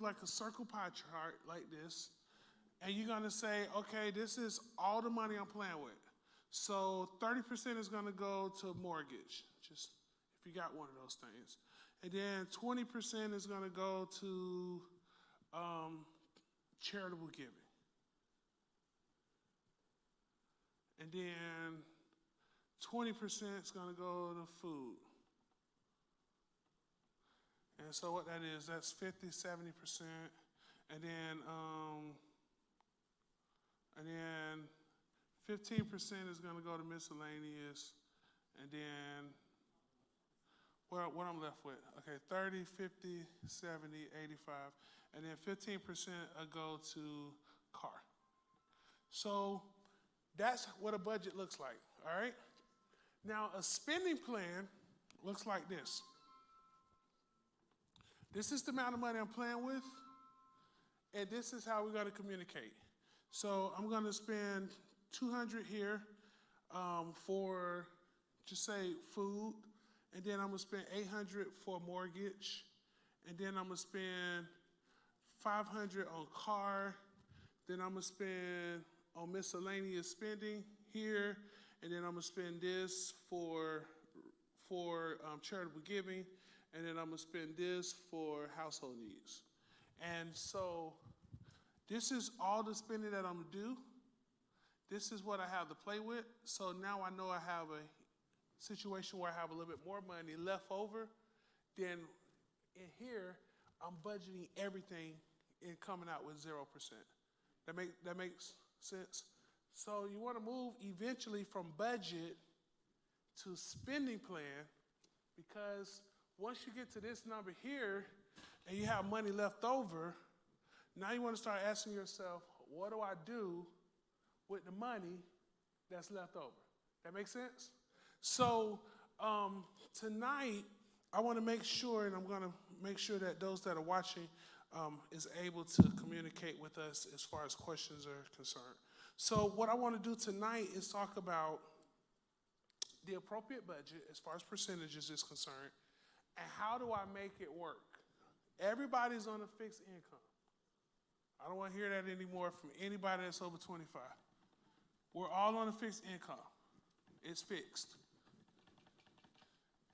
like a circle pie chart like this, and you're gonna say, okay, this is all the money I'm playing with. So 30% is gonna go to mortgage, just if you got one of those things. And then 20% is gonna go to um, charitable giving. And then 20% is gonna go to food. And so what that is, that's 50, 70%. And then 15% is gonna go to miscellaneous. And then what I'm left with, okay, 30, 50, 70, 85. And then 15% will go to car. So that's what a budget looks like, all right? Now a spending plan looks like this. This is the amount of money I'm playing with, and this is how we're gonna communicate. So I'm gonna spend 200 here for, just say, food, and then I'm gonna spend 800 for mortgage, and then I'm gonna spend 500 on car, then I'm gonna spend on miscellaneous spending here, and then I'm gonna spend this for charitable giving, and then I'm gonna spend this for household needs. And so this is all the spending that I'm gonna do. This is what I have to play with. So now I know I have a situation where I have a little bit more money left over. Then in here, I'm budgeting everything and coming out with 0%. That makes sense? So you wanna move eventually from budget to spending plan, because once you get to this number here and you have money left over, now you want to start asking yourself, what do I do with the money that's left over? That make sense? So tonight, I want to make sure, and I'm going to make sure that those that are watching is able to communicate with us as far as questions are concerned. So what I want to do tonight is talk about the appropriate budget as far as percentages is concerned, and how do I make it work? Everybody's on a fixed income. I don't want to hear that anymore from anybody that's over 25. We're all on a fixed income. It's fixed.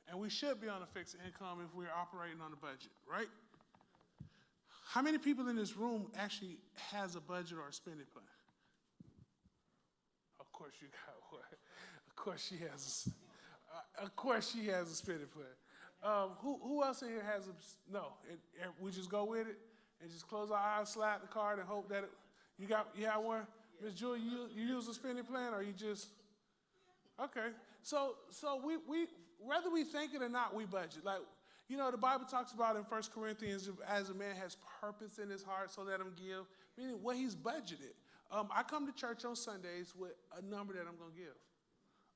And we should be on a fixed income if we're operating on a budget, right? How many people in this room actually has a budget or a spending plan? Of course you got one. Of course she has. Of course she has a spending plan. Who else in here has a, no, we just go with it and just close our eyes, slide the card, and hope that you have one? Ms. Jewel, you use a spending plan, or you just, okay. So we whether we think it or not, we budget. Like, you know, the Bible talks about in 1 Corinthians, as a man has purpose in his heart, so let him give, meaning what he's budgeted. I come to church on Sundays with a number that I'm going to give.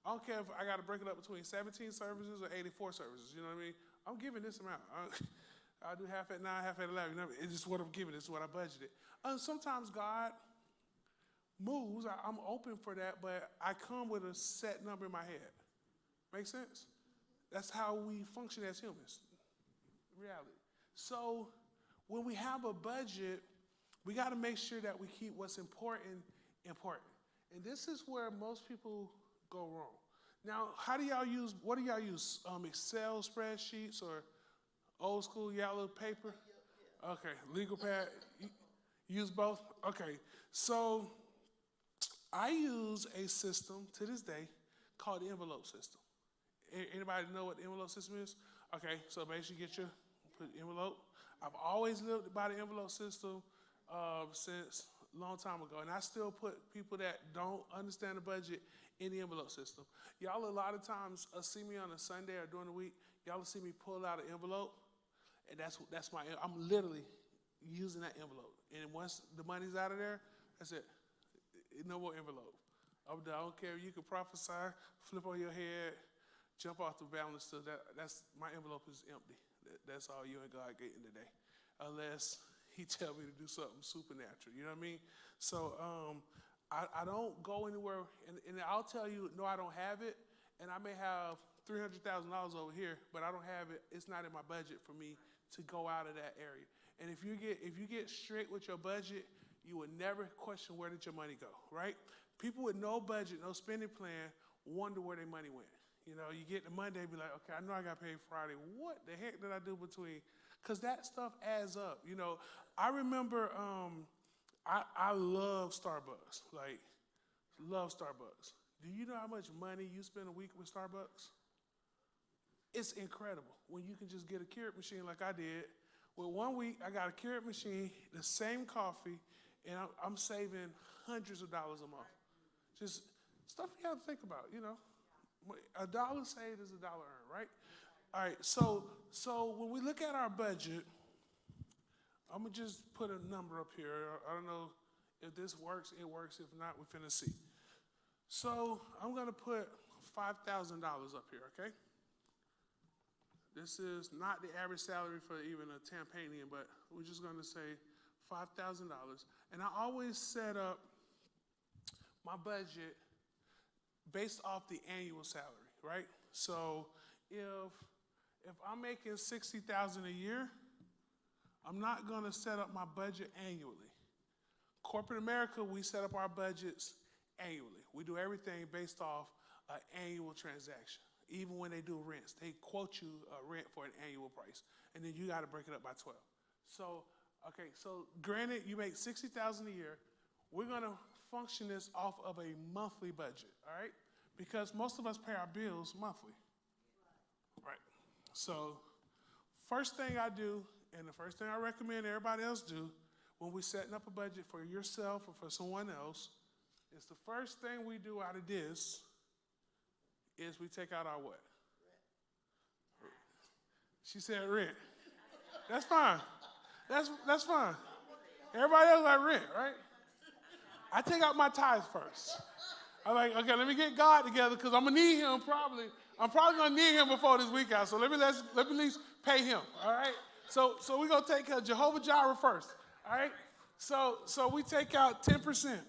I don't care if I got to break it up between 17 services or 84 services, you know what I mean? I'm giving this amount. I'll do half at 9, half at 11. You know, it's just what I'm giving. It's what I budgeted. Sometimes God moves. I'm open for that, but I come with a set number in my head. Make sense? That's how we function as humans. Reality. So when we have a budget, we got to make sure that we keep what's important important. And this is where most people go wrong. Now, what do y'all use? Excel spreadsheets or old school yellow paper? Okay, legal pad. You use both? Okay, so I use a system to this day called the envelope system. Anybody know what the envelope system is? Okay, so basically put the envelope. I've always lived by the envelope system since a long time ago, and I still put people that don't understand the budget in the envelope system. Y'all a lot of times see me on a Sunday or during the week, y'all will see me pull out an envelope, and I'm literally using that envelope. And once the money's out of there, that's it. No more envelope. I don't care if you can prophesy, flip on your head, jump off the balance. So that's my envelope is empty. That's all you and God getting today, unless He tell me to do something supernatural. You know what I mean? So I don't go anywhere, and I'll tell you, no, I don't have it, and I may have $300,000 over here, but I don't have it. It's not in my budget for me to go out of that area. And if you get straight with your budget, you would never question where did your money go, right? People with no budget, no spending plan, wonder where their money went. You know, you get to Monday, be like, okay, I know I got paid Friday. What the heck did I do between? Because that stuff adds up. You know, I remember I love Starbucks. Like, love Starbucks. Do you know how much money you spend a week with Starbucks? It's incredible when you can just get a Keurig machine like I did. Well, 1 week, I got a Keurig machine, the same coffee, and I'm saving hundreds of dollars a month. Just stuff you have to think about, you know. $1 saved is $1 earned, right? All right, so when we look at our budget, I'm going to just put a number up here. I don't know if this works, it works. If not, we're finna see. So I'm going to put $5,000 up here, okay? This is not the average salary for even a Tampanian, but we're just going to say $5,000. And I always set up my budget based off the annual salary, right? So if I'm making $60,000 a year, I'm not going to set up my budget annually. Corporate America, we set up our budgets annually. We do everything based off an annual transaction. Even when they do rents, they quote you a rent for an annual price, and then you got to break it up by 12. So, okay, so granted, you make $60,000 a year. We're going to function this off of a monthly budget, all right? Because most of us pay our bills monthly, right? So, first thing I do, and the first thing I recommend everybody else do when we're setting up a budget for yourself or for someone else, is the first thing we do out of this is we take out our what? Rent. She said rent. That's fine. That's fine. Everybody else like rent, right? I take out my tithes first. I'm like, okay, let me get God together because I'm gonna need him probably. I'm probably gonna need him before this week out. So let me at least pay him. All right. So we're gonna take Jehovah Jireh first. All right. So we take out 10%.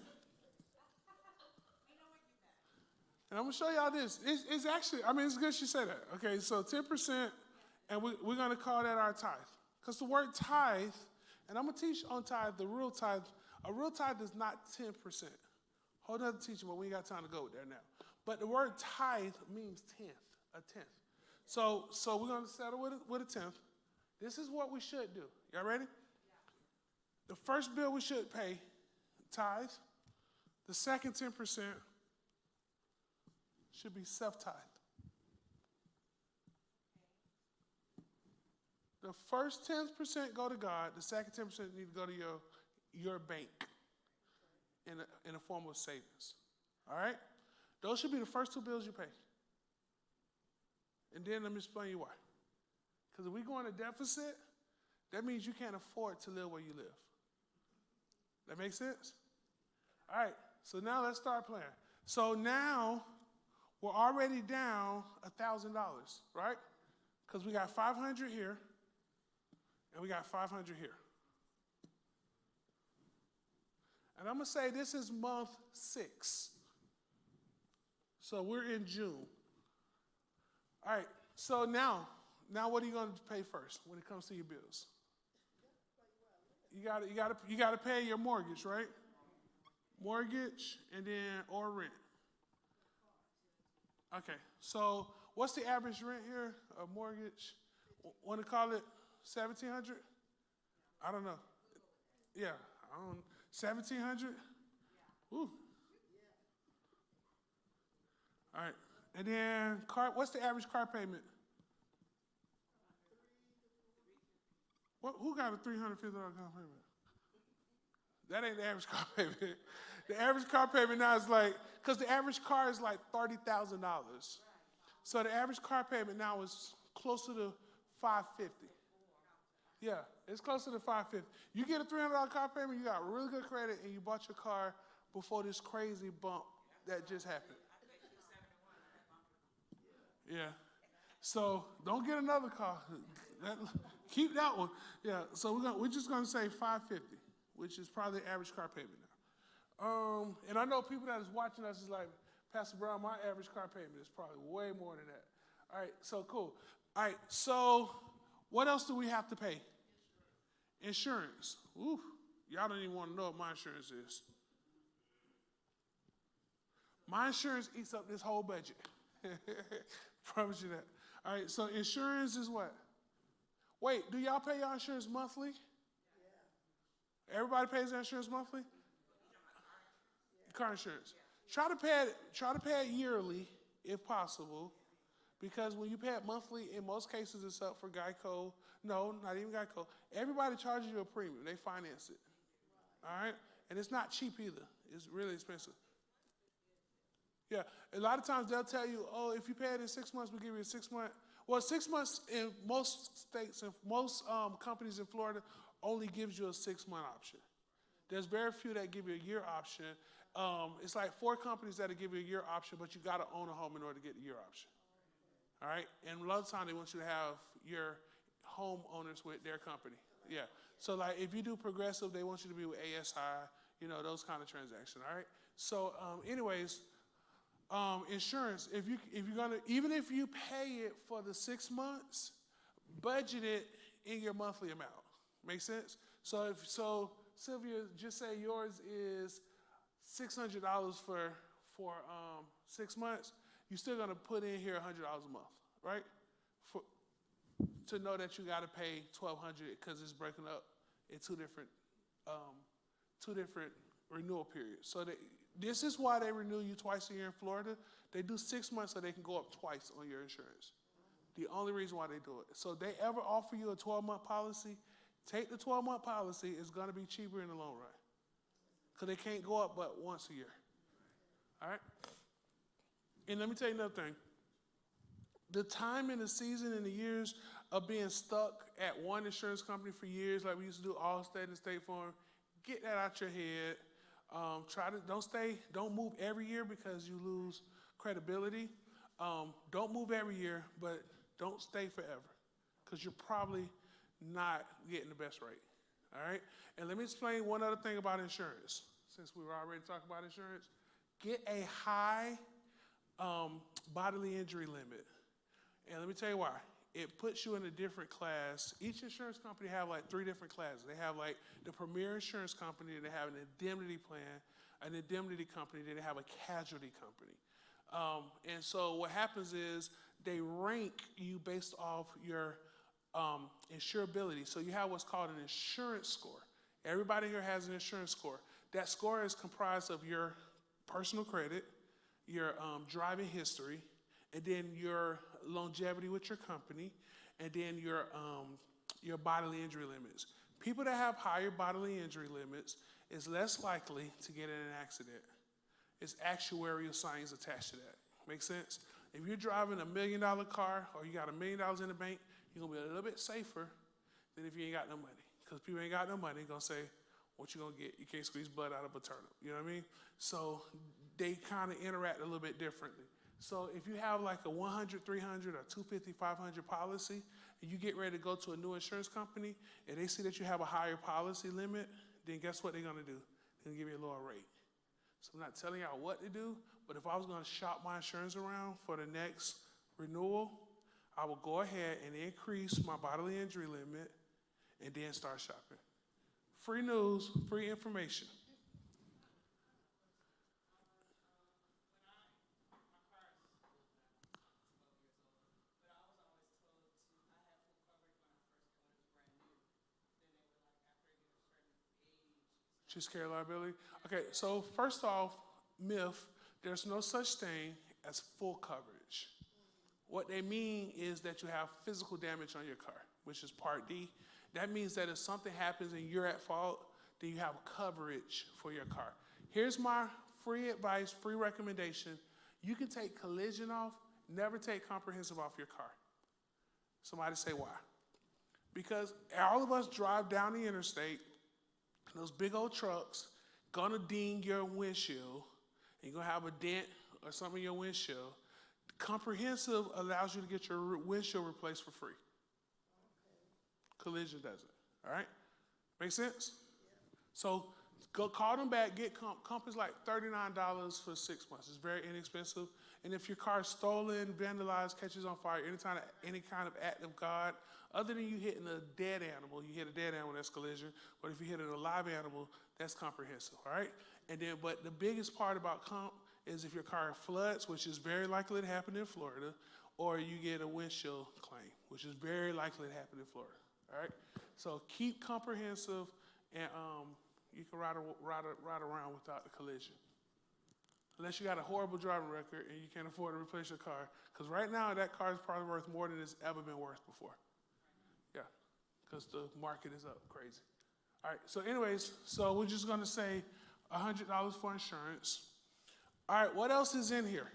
And I'm going to show y'all this. It's actually, I mean, it's good she said that. Okay, so 10%, and we're going to call that our tithe. Because the word tithe, and I'm going to teach on tithe, the real tithe, a real tithe is not 10%. Whole other teaching, but we ain't got time to go there now. But the word tithe means a tenth. So we're going to settle with a tenth. This is what we should do. Y'all ready? Yeah. The first bill we should pay, tithe. The second 10%, should be self-tithe. The first 10% go to God. The second 10% need to go to your bank in a form of savings. All right? Those should be the first two bills you pay. And then let me explain you why. Because if we go in a deficit, that means you can't afford to live where you live. That makes sense? All right. So now let's start playing. So now we're already down $1,000, right? Because we got 500 here, and we got 500 here. And I'm going to say this is month 6. So we're in June. All right, so now what are you going to pay first when it comes to your bills? You got to pay your mortgage, right? Mortgage and then or rent. Okay, so what's the average rent here? A mortgage? Want to call it $1,700? I don't know. Yeah, $1,700? Woo. All right, and then what's the average car payment? Who got a $350 car payment? That ain't the average car payment. The average car payment now is like, because the average car is like $30,000. So the average car payment now is closer to $550. Yeah, it's closer to $550. You get a $300 car payment, you got really good credit, and you bought your car before this crazy bump that just happened. Yeah. So don't get another car. Keep that one. Yeah. So we're just gonna say $550, which is probably the average car payment now. And I know people that is watching us is like, Pastor Brown, my average car payment is probably way more than that. All right. So cool. All right. So what else do we have to pay? Insurance. Ooh, y'all don't even want to know what my insurance is. My insurance eats up this whole budget. Promise you that. All right, so insurance is what? Wait, do y'all pay your insurance monthly? Yeah. Everybody pays their insurance monthly? Car insurance. Try to pay it yearly if possible, because when you pay it monthly, in most cases it's up for Geico. No, not even Geico. Everybody charges you a premium. They finance it. All right? And it's not cheap either. It's really expensive. Yeah, a lot of times they'll tell you, oh, if you pay it in 6 months, we'll give you a 6 month. Well, 6 months in most states and most companies in Florida only gives you a 6 month option. There's very few that give you a year option. It's like 4 companies that'll give you a year option, but you got to own a home in order to get the year option. All right? And a lot of times they want you to have your homeowners with their company. Yeah. So like if you do Progressive, they want you to be with ASI, those kind of transactions. All right? So anyways, insurance, if you're gonna, even if you pay it for the 6 months, budget it in your monthly amount. Make sense? So Sylvia, just say yours is $600 for 6 months. You're still gonna put in here $100 a month, right? To know that you got to pay $1,200 because it's breaking up in two different renewal periods. So this is why they renew you twice a year in Florida. They do 6 months so they can go up twice on your insurance. The only reason why they do it. So if they ever offer you a 12-month policy, take the 12-month policy. It's going to be cheaper in the long run because they can't go up but once a year. All right? And let me tell you another thing. The time in the season and the years of being stuck at one insurance company for years, like we used to do Allstate and State Farm, get that out your head. Don't move every year because you lose credibility. Don't move every year, but don't stay forever because you're probably not getting the best rate. All right? And let me explain one other thing about insurance. Since we were already talking about insurance, get a high bodily injury limit. And let me tell you why. It puts you in a different class. Each insurance company have like 3 different classes. They have like the premier insurance company, they have an indemnity plan, an indemnity company, then they have a casualty company. And so what happens is they rank you based off your insurability. So you have what's called an insurance score. Everybody here has an insurance score. That score is comprised of your personal credit, your driving history, and then your longevity with your company, and then your bodily injury limits. People that have higher bodily injury limits is less likely to get in an accident. It's actuarial science attached to that. Make sense? If you're driving $1 million car or you got $1 million in the bank, you're gonna be a little bit safer than if you ain't got no money. Because people ain't got no money, gonna say, what you gonna get? You can't squeeze blood out of a turnip. You know what I mean? So they kind of interact a little bit differently. So if you have like a 100, 300, or 250, 500 policy, and you get ready to go to a new insurance company, and they see that you have a higher policy limit, then guess what they're gonna do? They're gonna give you a lower rate. So I'm not telling y'all what to do, but if I was gonna shop my insurance around for the next renewal, I will go ahead and increase my bodily injury limit and then start shopping. Free news, free information. She's carry liability. Okay, so first off, myth, there's no such thing as full coverage. What they mean is that you have physical damage on your car, which is Part D. That means that if something happens and you're at fault, then you have coverage for your car. Here's my free advice, free recommendation. You can take collision off, never take comprehensive off your car. Somebody say why? Because all of us drive down the interstate, those big old trucks gonna ding your windshield, and you're gonna have a dent or something in your windshield. Comprehensive allows you to get your windshield replaced for free. Collision doesn't, all right? Make sense? Yeah. So Go call them back, get comp. Comp is like $39 for 6 months. It's very inexpensive. And if your car is stolen, vandalized, catches on fire, any kind of act of God, other than you hitting a dead animal, you hit a dead animal, that's collision. But if you hit a live animal, that's comprehensive, all right? And then, but the biggest part about comp is if your car floods, which is very likely to happen in Florida, or you get a windshield claim, which is very likely to happen in Florida, all right? So keep comprehensive, and you can ride around without the collision. Unless you got a horrible driving record and you can't afford to replace your car. Because right now, that car is probably worth more than it's ever been worth before. Yeah, because the market is up crazy. All right, so anyways, so we're just going to say $100 for insurance. All right, what else is in here?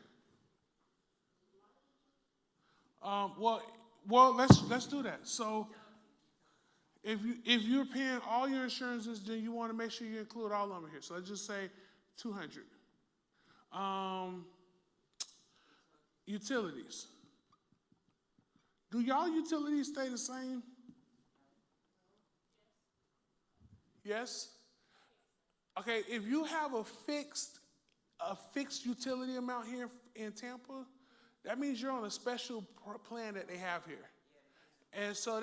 Well, let's do that. So if you're paying all your insurances, then you want to make sure you include all of them here. So let's just say 200. Utilities. Do y'all utilities stay the same? Yes? Okay, if you have a fixed utility amount here in Tampa, that means you're on a special plan that they have here. And so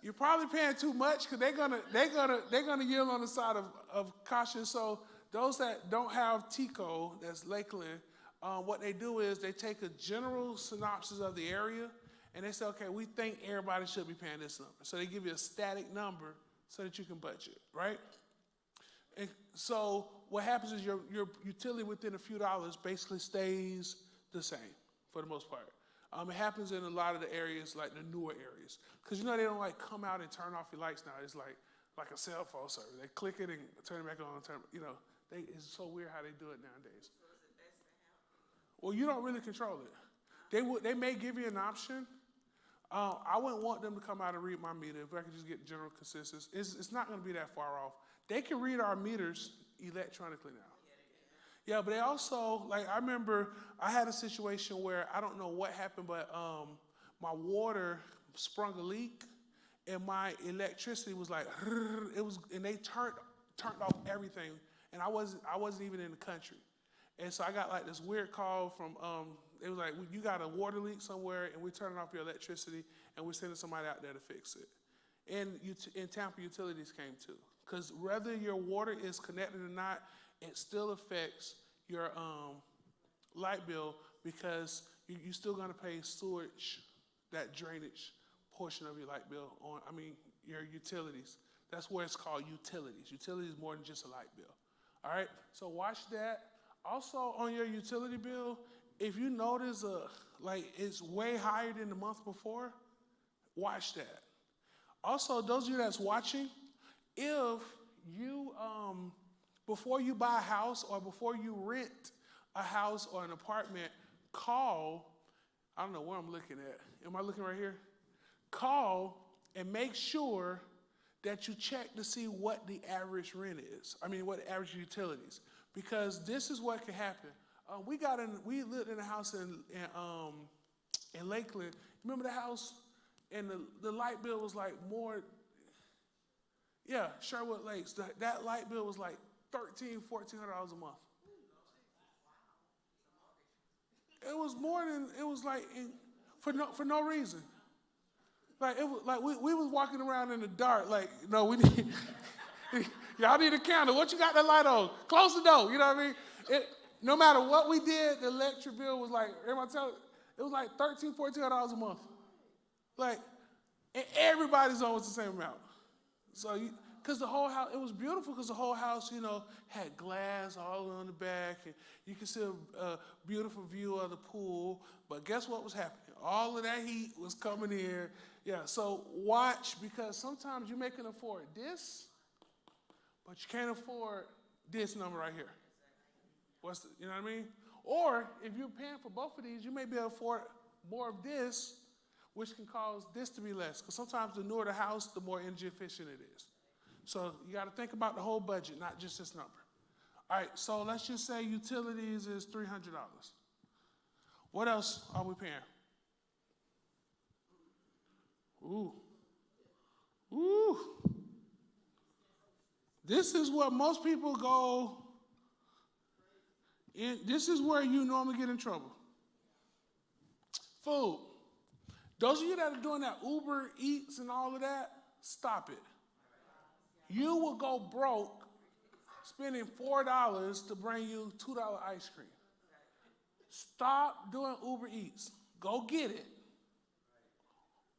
you're probably paying too much because they're gonna yield on the side of caution. So those that don't have TICO, that's Lakeland, what they do is they take a general synopsis of the area and they say, okay, we think everybody should be paying this number. So they give you a static number so that you can budget, right? And so what happens is your utility within a few dollars basically stays the same for the most part. It happens in a lot of the areas, like the newer areas. Because they don't like come out and turn off your lights now. It's like a cell phone service. They click it and turn it back on. It's so weird how they do it nowadays. So is it best to have? Well, you don't really control it. They may give you an option. I wouldn't want them to come out and read my meter if I could just get general consensus. It's not going to be that far off. They can read our meters electronically now. Yeah, but they also, like, I remember I had a situation where I don't know what happened, but my water sprung a leak, and my electricity was like, and they turned off everything, and I wasn't even in the country, and so I got like this weird call from it was like, you got a water leak somewhere, and we're turning off your electricity, and we're sending somebody out there to fix it. And in Tampa, utilities came too, because whether your water is connected or not, it still affects your light bill because you're still going to pay sewage, that drainage portion of your light bill your utilities. That's where it's called utilities. Utilities is more than just a light bill. All right, so watch that. Also on your utility bill, if you notice it's way higher than the month before, watch that. Also, those of you that's watching, if you before you buy a house or before you rent a house or an apartment, call, I don't know where I'm looking at. Am I looking right here? Call and make sure that you check to see what the average rent is. What the average utilities. Because this is what can happen. We lived in a house in Lakeland. Remember the house? And the light bill was like more, yeah, Sherwood Lakes. That light bill was like $1,300, $1,400 a month. It was more than, it was like for no reason. Like it was like we was walking around in the dark. Like, no, we need y'all need a candle. What you got that light on? Close the door. You know what I mean? No matter what we did, the electric bill was like, everybody tell it was like $1,300, $1,400 a month. Like, and everybody's on was the same amount. So because the whole house, it was beautiful because the whole house, had glass all on the back, and you could see a beautiful view of the pool. But guess what was happening? All of that heat was coming in. Yeah, so watch, because sometimes you can afford this, but you can't afford this number right here. You know what I mean? Or if you're paying for both of these, you may be able to afford more of this, which can cause this to be less. Because sometimes the newer the house, the more energy efficient it is. So you got to think about the whole budget, not just this number. All right, so let's just say utilities is $300. What else are we paying? Ooh. This is what most people go in. This is where you normally get in trouble. Food. Those of you that are doing that Uber Eats and all of that, stop it. You will go broke spending $4 to bring you $2 ice cream. Stop doing Uber Eats. Go get it.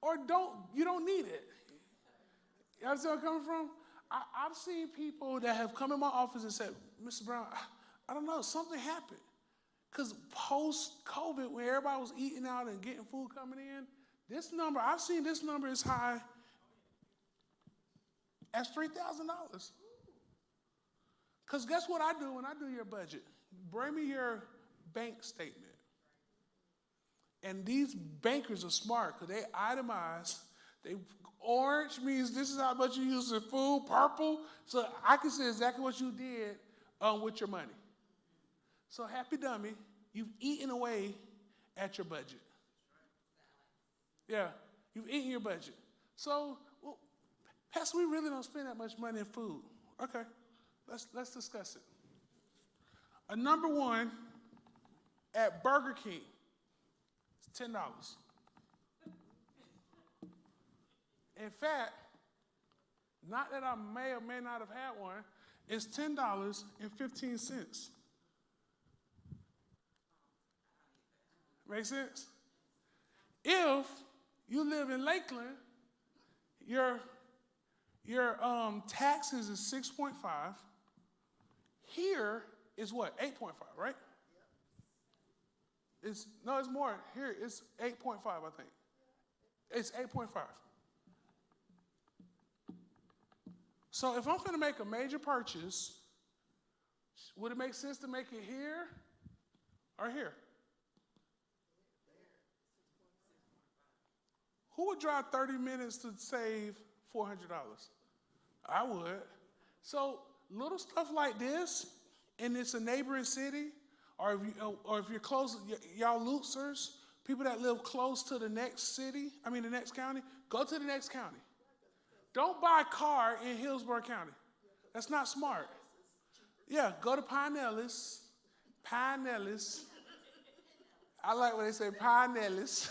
Or you don't need it. You understand where I'm coming from? I've seen people that have come in my office and said, Mr. Brown, I don't know, something happened. Because post-COVID, when everybody was eating out and getting food coming in, this number, I've seen this number as high as $3,000. Because guess what I do when I do your budget? Bring me your bank statement. And these bankers are smart because they itemize. Orange means this is how much you use in food, purple. So I can see exactly what you did with your money. So happy dummy, you've eaten away at your budget. Yeah, you've eaten your budget. So, well, Pastor, we really don't spend that much money in food. Okay, let's discuss it. A number one at Burger King, it's $10. In fact, not that I may or may not have had one, it's $10.15. Make sense? If you live in Lakeland, your taxes is 6.5. Here is what? 8.5, right? It's more. Here it's 8.5, I think. It's 8.5. So if I'm going to make a major purchase, would it make sense to make it here or here? Who would drive 30 minutes to save $400? I would. So little stuff like this, and it's a neighboring city, or if you're close, y'all Luters, people that live close to the next county, go to the next county. Don't buy a car in Hillsborough County. That's not smart. Yeah, go to Pinellas. Pinellas. I like when they say Pinellas.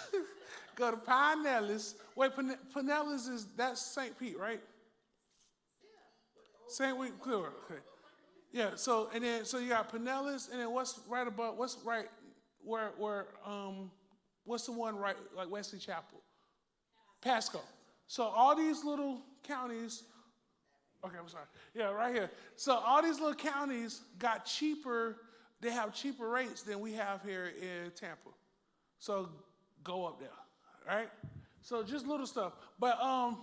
Go to Pinellas. Wait, Pinellas that's St. Pete, right? St. Clear. Okay. Yeah. So you got Pinellas, and then what's the one right like Wesley Chapel? Pasco. So all these little counties. Okay, I'm sorry. Yeah, right here. So all these little counties got cheaper. They have cheaper rates than we have here in Tampa. So go up there. Right? So just little stuff. But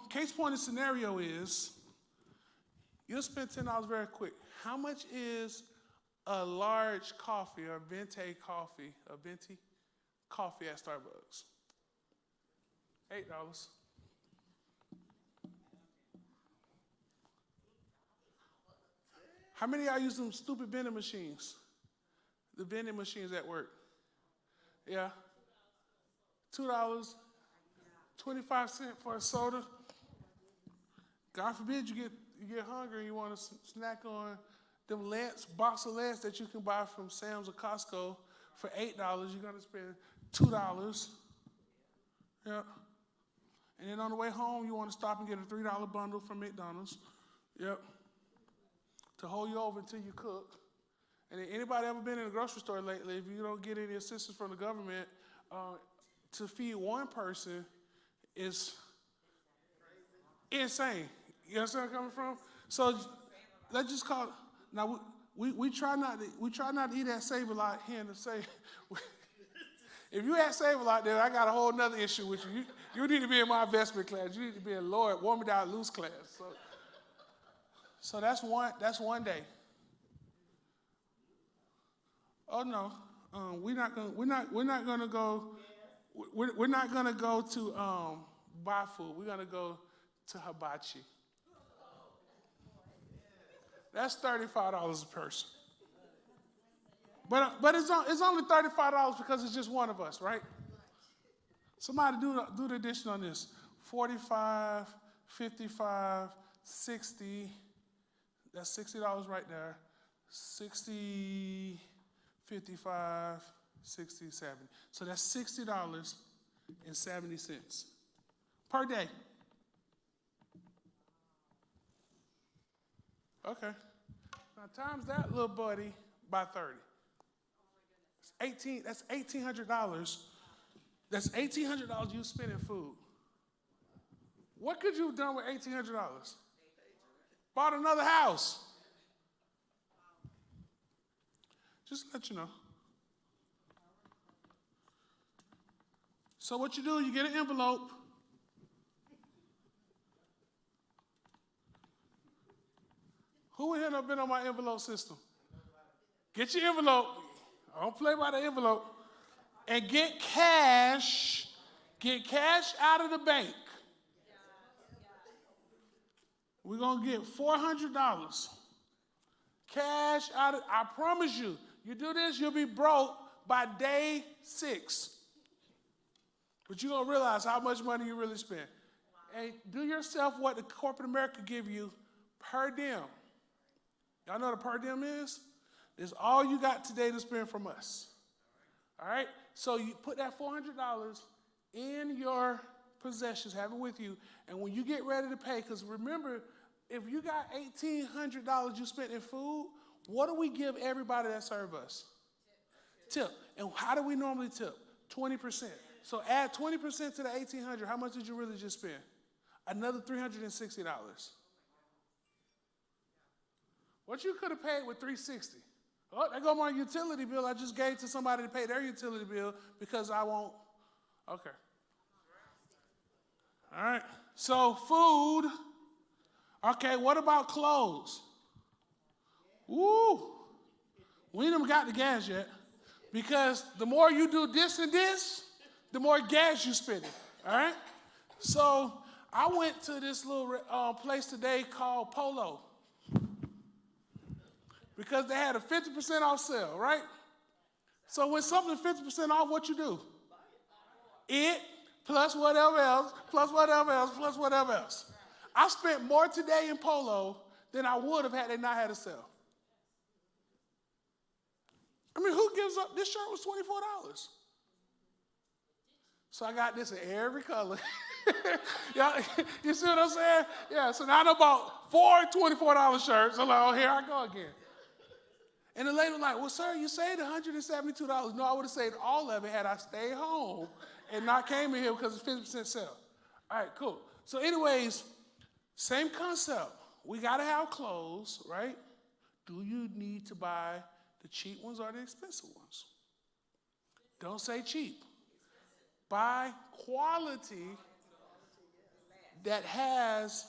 case point of scenario is, you'll spend $10 very quick. How much is a large coffee or venti coffee at Starbucks? $8. How many of y'all use them stupid vending machines? The vending machines at work. Yeah. $2. 25 cents for a soda. God forbid you get hungry and you want to snack on them box of Lance that you can buy from Sam's or Costco for $8. You're going to spend $2. Yeah. And then on the way home, you want to stop and get a $3 bundle from McDonald's. Yep. To hold you over until you cook. And then anybody ever been in a grocery store lately, if you don't get any assistance from the government, to feed one person is insane. You understand where I'm coming from? So let's just call it. Now we try not to eat at Save-A-Lot here in the Save. If you at Save-A-Lot, then I got a whole nother issue with you. You need to be in my investment class. You need to be in Lord warm me down loose class. So that's one day. Oh no, we're not gonna go to buy food. We're gonna go to hibachi. That's $35 a person. But it's only $35 because it's just one of us, right? Somebody do the addition on this. 45, 55, 60, That's $60 right there. 60, 55, 60, 70. So that's $60.70 per day. Okay. Now times that little buddy by 30. That's $1,800. That's $1,800 you spend in food. What could you have done with $1,800? Bought another house. Just to let you know. So what you do, you get an envelope. Who in here have been on my envelope system? Get your envelope. I don't play by the envelope. And get cash. Get cash out of the bank. We're going to get $400. Cash out of, I promise you, you do this, you'll be broke by day 6. But you're going to realize how much money you really spend. And do yourself what the corporate America give you per diem. Y'all know what a per diem is? It's all you got today to spend from us. All right? So you put that $400 in your possessions, have it with you, and when you get ready to pay, because remember, if you got $1,800 you spent in food, what do we give everybody that serve us? Tip. And how do we normally tip? 20%. So add 20% to the $1,800. How much did you really just spend? Another $360. What you could have paid with $360. Oh, there go my utility bill I just gave to somebody to pay their utility bill because I won't. Okay. All right. So food. Okay, what about clothes? Woo. We ain't even got the gas yet. Because the more you do this and this, the more gas you spending. All right? So I went to this little place today called Polo. Because they had a 50% off sale, right? So when something's 50% off, what you do? It plus whatever else, plus whatever else, plus whatever else. I spent more today in Polo than I would have had they not had a sale. I mean, who gives up? This shirt was $24. So I got this in every color. Y'all, you see what I'm saying? Yeah, so now I bought 4 $24 shirts. I'm like, oh, here I go again. And the lady was like, well, sir, you saved $172. No, I would have saved all of it had I stayed home and not came in here because it's 50% sale. All right, cool. So anyways, same concept. We got to have clothes, right? Do you need to buy the cheap ones or the expensive ones? Don't say cheap. Buy quality that has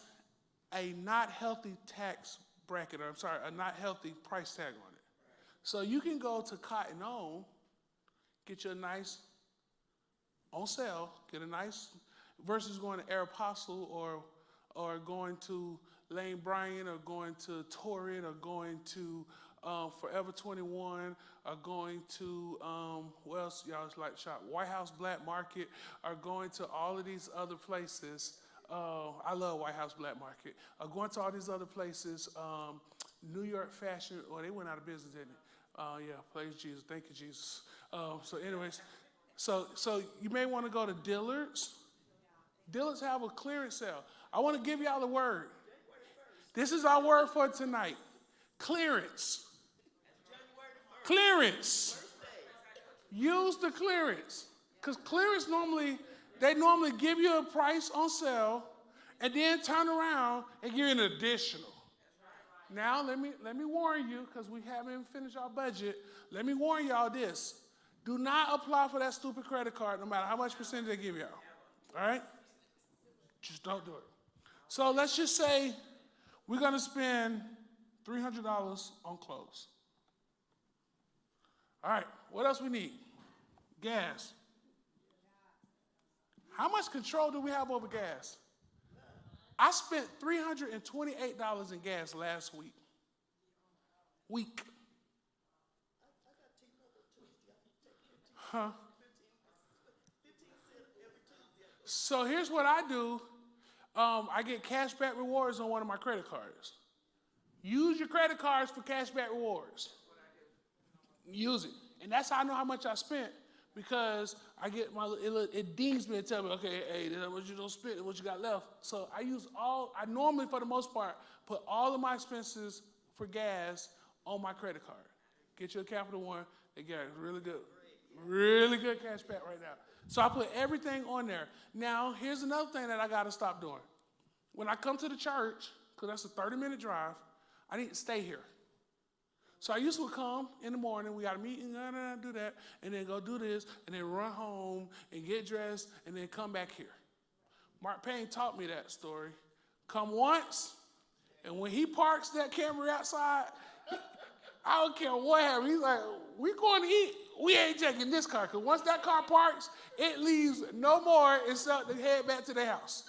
a not healthy tax bracket, or a not healthy price tag on it. So you can go to Cotton On, get you a nice, on sale, get a nice, versus going to Aeropostale or going to Lane Bryant or going to Torrid or going to Forever 21 or going to, what else y'all like shop? White House Black Market or going to all of these other places. I love White House Black Market. Going to all these other places, New York Fashion, they went out of business, didn't it? Yeah, praise Jesus. Thank you, Jesus. So anyways, so you may want to go to Dillard's. Dillard's have a clearance sale. I want to give y'all the word. This is our word for tonight. Clearance. Clearance. Use the clearance. Because clearance they normally give you a price on sale and then turn around and give you an additional. Now, let me warn you, because we haven't finished our budget. Let me warn y'all this. Do not apply for that stupid credit card no matter how much percentage they give y'all. All right? Just don't do it. So let's just say we're going to spend $300 on clothes. All right, what else we need? Gas. How much control do we have over gas? I spent $328 in gas last week. Huh? So here's what I do. I get cashback rewards on one of my credit cards. Use your credit cards for cashback rewards. Use it. And that's how I know how much I spent, because I get it dings me and tell me, okay, hey, this is what you don't spend, what you got left. So I normally, for the most part, put all of my expenses for gas on my credit card. Get you a Capital One. They got really good cash back right now. So I put everything on there. Now, here's another thing that I got to stop doing. When I come to the church, because that's a 30-minute drive, I need to stay here. So I used to come in the morning, we got a meeting, do that, and then go do this, and then run home and get dressed, and then come back here. Mark Payne taught me that story. Come once, and when he parks that Camry outside, I don't care what happens. He's like, we going to eat. We ain't taking this car, because once that car parks, it leaves no more except to head back to the house.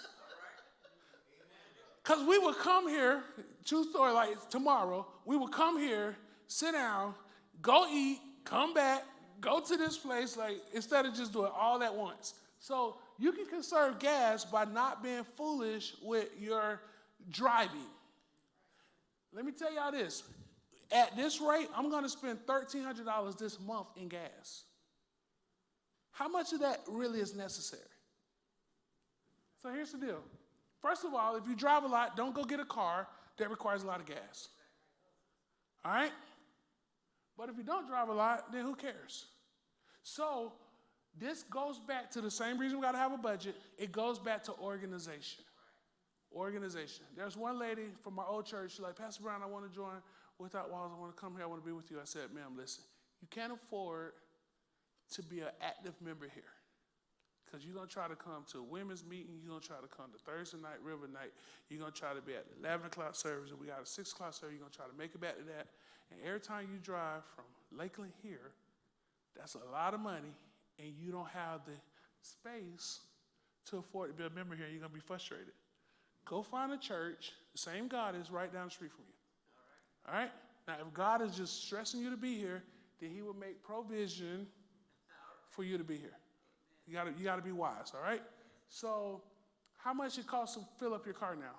Because we would come here, true story, like tomorrow, we would come here, sit down, go eat, come back, go to this place, like, instead of just doing all at once. So you can conserve gas by not being foolish with your driving. Let me tell y'all this. At this rate, I'm going to spend $1,300 this month in gas. How much of that really is necessary? So here's the deal. First of all, if you drive a lot, don't go get a car that requires a lot of gas. All right? But if you don't drive a lot, then who cares? So this goes back to the same reason we got to have a budget. It goes back to organization. Organization. There's one lady from my old church, she's like, Pastor Brown, I want to join Without Walls. I want to come here. I want to be with you. I said, ma'am, listen, you can't afford to be an active member here, because you're going to try to come to a women's meeting. You're going to try to come to Thursday night, River night. You're going to try to be at the 11 o'clock service, and we got a 6 o'clock service. You're going to try to make it back to that. And every time you drive from Lakeland here, that's a lot of money, and you don't have the space to afford to be a member here. You're going to be frustrated. Go find a church. The same God is right down the street from you. All right? Now, if God is just stressing you to be here, then he will make provision for you to be here. You got to be wise, all right? So how much it costs to fill up your car now?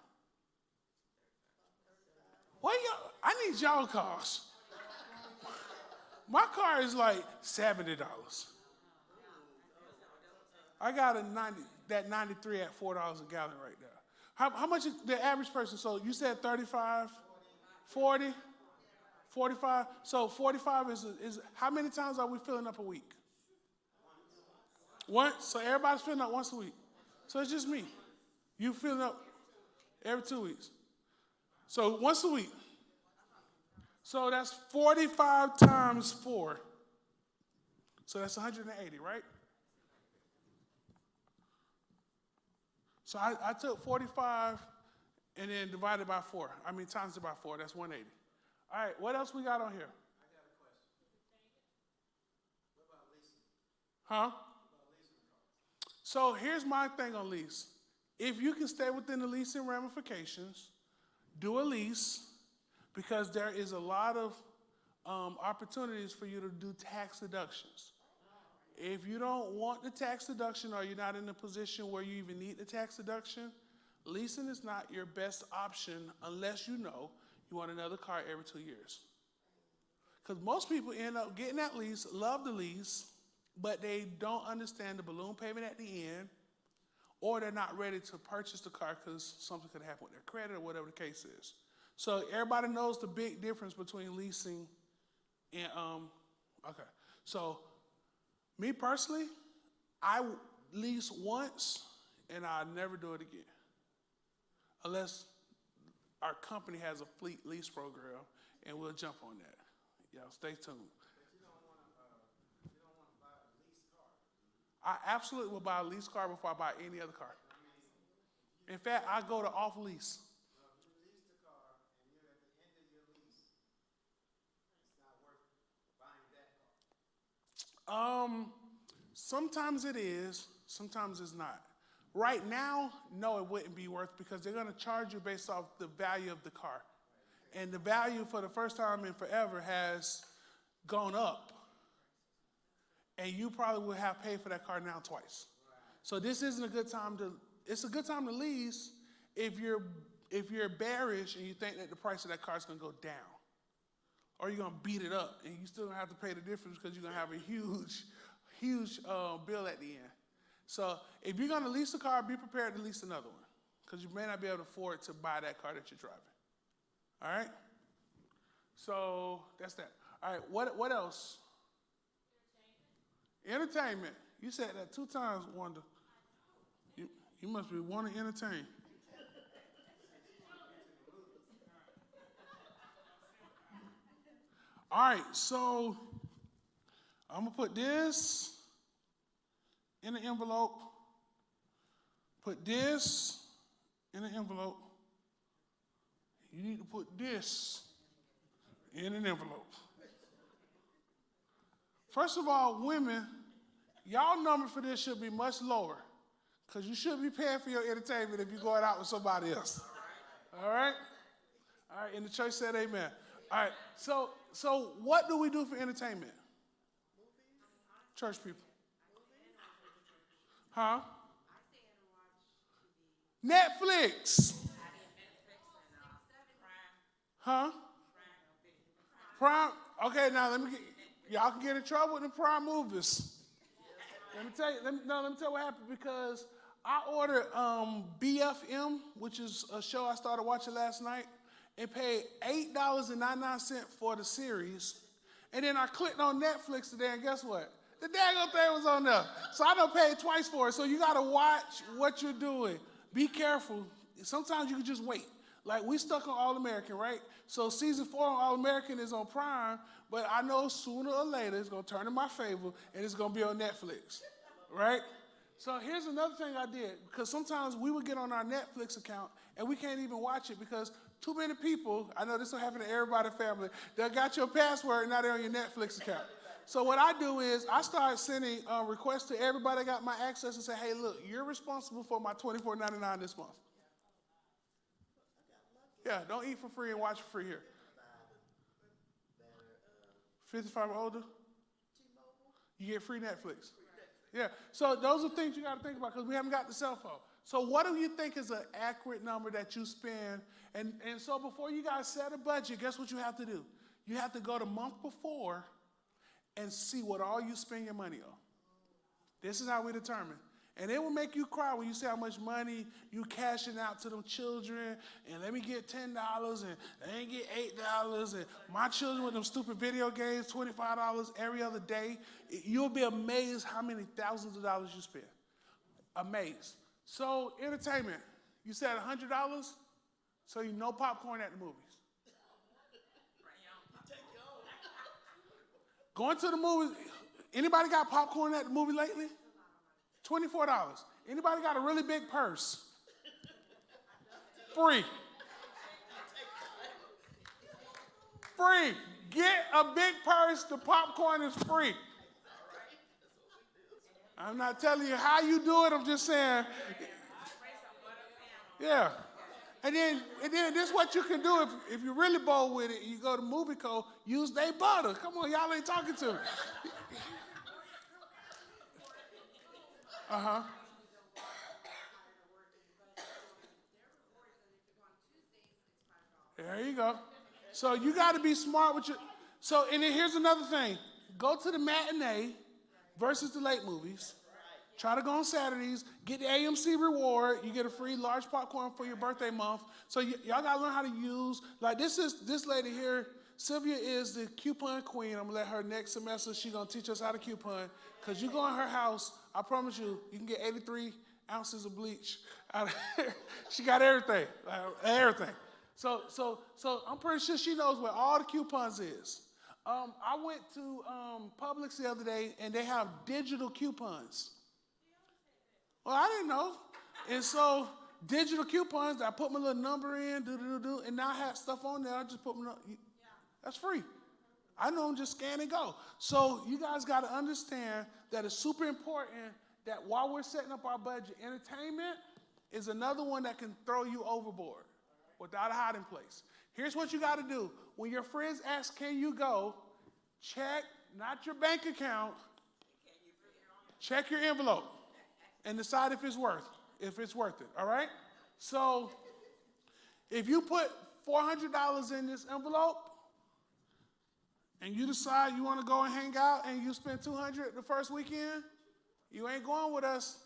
I need y'all cars. My car is like $70. I got that 93 at $4 a gallon right now. How much is the average person? So you said 35, 40, 45. So 45 is how many times are we filling up a week? Once. So everybody's filling up once a week. So it's just me. You filling up every 2 weeks. So once a week. So that's 45 times 4. So that's 180, right? So I took 45 and then divided by 4. Times it by 4. That's 180. All right, what else we got on here? I got a question. What about leasing? Huh? What about leasing cars? So here's my thing on lease. If you can stay within the leasing ramifications, do a lease, because there is a lot of opportunities for you to do tax deductions. If you don't want the tax deduction, or you're not in a position where you even need the tax deduction, leasing is not your best option unless you know you want another car every 2 years. Because most people end up getting that lease, love the lease, but they don't understand the balloon payment at the end, or they're not ready to purchase the car because something could happen with their credit or whatever the case is. So everybody knows the big difference between leasing and, okay. So me personally, I lease once and I'll never do it again. Unless our company has a fleet lease program, and we'll jump on that. Y'all stay tuned. But you don't want to buy a leased car. I absolutely will buy a leased car before I buy any other car. In fact, I go to off lease. Well, if you lease the car and you're at the end of your lease, it's not worth buying that car. Sometimes it is, sometimes it's not. Right now, no, it wouldn't be worth, because they're going to charge you based off the value of the car. And the value for the first time in forever has gone up. And you probably will have paid for that car now twice. So this isn't a good time it's a good time to lease if you're if you're bearish and you think that the price of that car is going to go down, or you're going to beat it up, and you still going to have to pay the difference because you're going to have a huge bill at the end. So if you're going to lease a car, be prepared to lease another one, because you may not be able to afford to buy that car that you're driving. All right? So that's that. All right, what else? Entertainment. You said that 2 times, Wanda. You must be wanting to entertain. All right, so I'm going to put this in an envelope. Put this in an envelope. You need to put this in an envelope. First of all, women, y'all number for this should be much lower, because you should be paying for your entertainment if you're going out with somebody else. All right? All right, and the church said amen. All right, so what do we do for entertainment? Church people. Huh? Netflix. Huh? Prime. Okay, now let me get, y'all can get in trouble with the Prime movies. Let me tell you what happened, because I ordered BFM, which is a show I started watching last night, and paid $8.99 for the series. And then I clicked on Netflix today, and guess what? The daggone thing was on there. So I done paid twice for it. So you gotta watch what you're doing. Be careful. Sometimes you can just wait. Like, we stuck on All American, right? So season 4 on All American is on Prime, but I know sooner or later it's gonna turn in my favor and it's gonna be on Netflix, right? So here's another thing I did, because sometimes we would get on our Netflix account and we can't even watch it because too many people, I know this will happen to everybody in the family, they got your password and now they're on your Netflix account. So what I do is I start sending requests to everybody that got my access and say, hey, look, you're responsible for my $24.99 this month. Yeah, don't eat for free and watch for free here. 55 or older, you get free Netflix. Yeah, so those are things you got to think about, because we haven't got the cell phone. So what do you think is an accurate number that you spend? And so before you guys set a budget, guess what you have to do? You have to go the month before and see what all you spend your money on. This is how we determine. And it will make you cry when you see how much money you cashing out to them children, and let me get $10, and they ain't get $8, and my children with them stupid video games, $25 every other day. You'll be amazed how many thousands of dollars you spend. Amazed. So entertainment, you said $100, so you no popcorn at the movies. Going to the movies, anybody got popcorn at the movie lately? $24. Anybody got a really big purse? Free. Free. Get a big purse, the popcorn is free. I'm not telling you how you do it, I'm just saying. Yeah. And then this is what you can do if you're really bold with it. You go to Movie Co, use their butter. Come on, y'all ain't talking to me. Uh-huh. There you go. So you got to be smart with your... So, and then here's another thing. Go to the matinee versus the late movies. Try to go on Saturdays. Get the AMC reward. You get a free large popcorn for your birthday month. So y'all got to learn how to use... Like, this lady here, Sylvia is the coupon queen. I'm going to let her next semester, she's going to teach us how to coupon. Because you go in her house, I promise you, you can get 83 ounces of bleach out of her. She got everything, everything. So I'm pretty sure she knows where all the coupons is. I went to Publix the other day, and they have digital coupons. Well, I didn't know. And so digital coupons, I put my little number in, and now I have stuff on there. I just put my number. That's free. I know them, just scan and go. So you guys got to understand that it's super important that while we're setting up our budget, entertainment is another one that can throw you overboard without a hiding place. Here's what you got to do. When your friends ask, can you go, check not your bank account, check your envelope and decide if it's worth it, all right? So If you put $400 in this envelope and you decide you want to go and hang out and you spend $200 the first weekend, you ain't going with us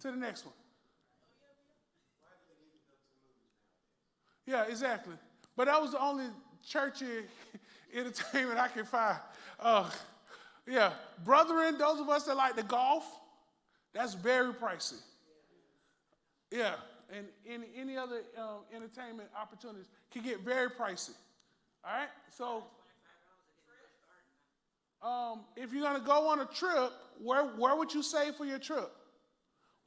to the next one. Yeah, exactly. But that was the only churchy entertainment I could find. Yeah, brethren, those of us that like to golf, that's very pricey. Yeah, and any other entertainment opportunities can get very pricey. All right, so if you're gonna go on a trip, where would you save for your trip?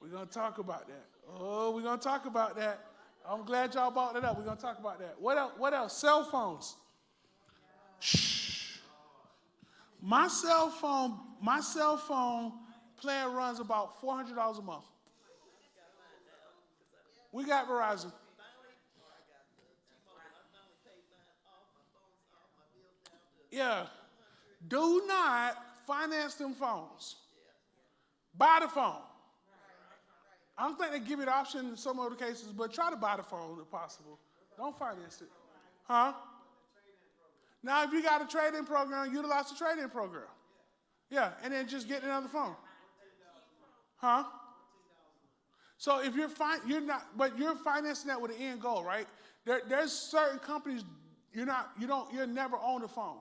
We're gonna talk about that. Oh, we're gonna talk about that. I'm glad y'all brought it up. We're gonna talk about that. What else? What else? Cell phones. Shh. My cell phone plan runs about $400 a month. We got Verizon. Yeah. Do not finance them phones. Buy the phone. I don't think they give you the option in some other cases, but try to buy the phone if possible. Don't finance it. Huh? Now, if you got a trade-in program, utilize the trade-in program. Yeah, and then just get another phone. Huh? So if you're you're financing that with an end goal, right? There's certain companies you'll never own a phone.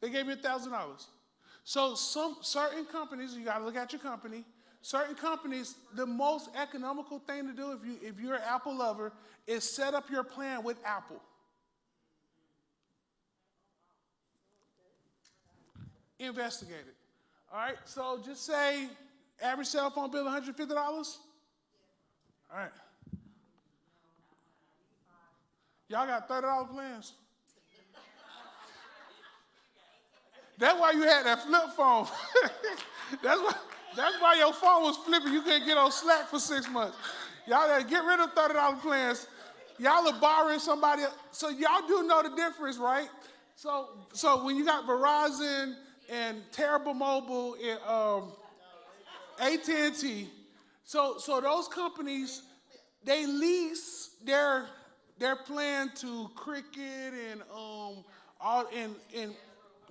They gave you $1,000. So certain companies, you got to look at your company. Certain companies, the most economical thing to do if you're an Apple lover is set up your plan with Apple. Investigate it. All right, so just say average cell phone bill $150. All right. Y'all got $30 plans. That's why you had that flip phone. That's why your phone was flipping. You couldn't get on Slack for 6 months. Y'all gotta get rid of $30 plans. Y'all are borrowing somebody else. So y'all do know the difference, right? So when you got Verizon and Terrible Mobile and AT&T, so those companies, they lease their plan to Cricket and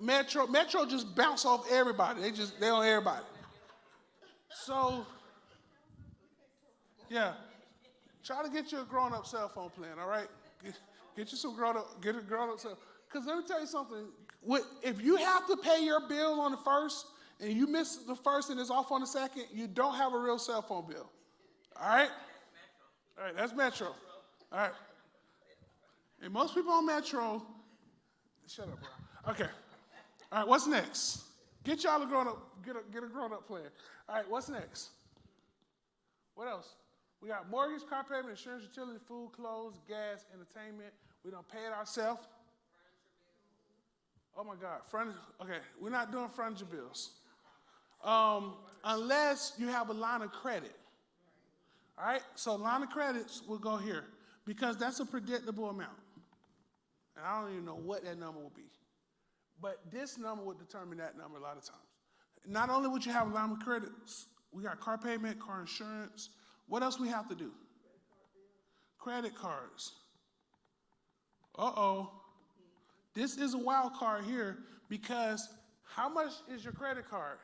Metro. Metro just bounce off everybody. They own everybody. So, yeah, try to get you a grown-up cell phone plan, all right? Get you some get a grown-up cell. Because let me tell you something. If you have to pay your bill on the first and you miss the first and it's off on the second, you don't have a real cell phone bill. All right? All right, that's Metro. All right. And most people on Metro, shut up, bro. Okay. All right, what's next? Get y'all a grown-up, get a grown-up plan. All right, what's next? What else? We got mortgage, car payment, insurance, utility, food, clothes, gas, entertainment. We don't pay it ourselves. Oh my God, okay, we're not doing furniture bills. Unless you have a line of credit. All right, so line of credits will go here because that's a predictable amount. And I don't even know what that number will be. But this number would determine that number a lot of times. Not only would you have a line of credits, we got car payment, car insurance. What else we have to do? Credit cards. Uh-oh. This is a wild card here because how much is your credit card?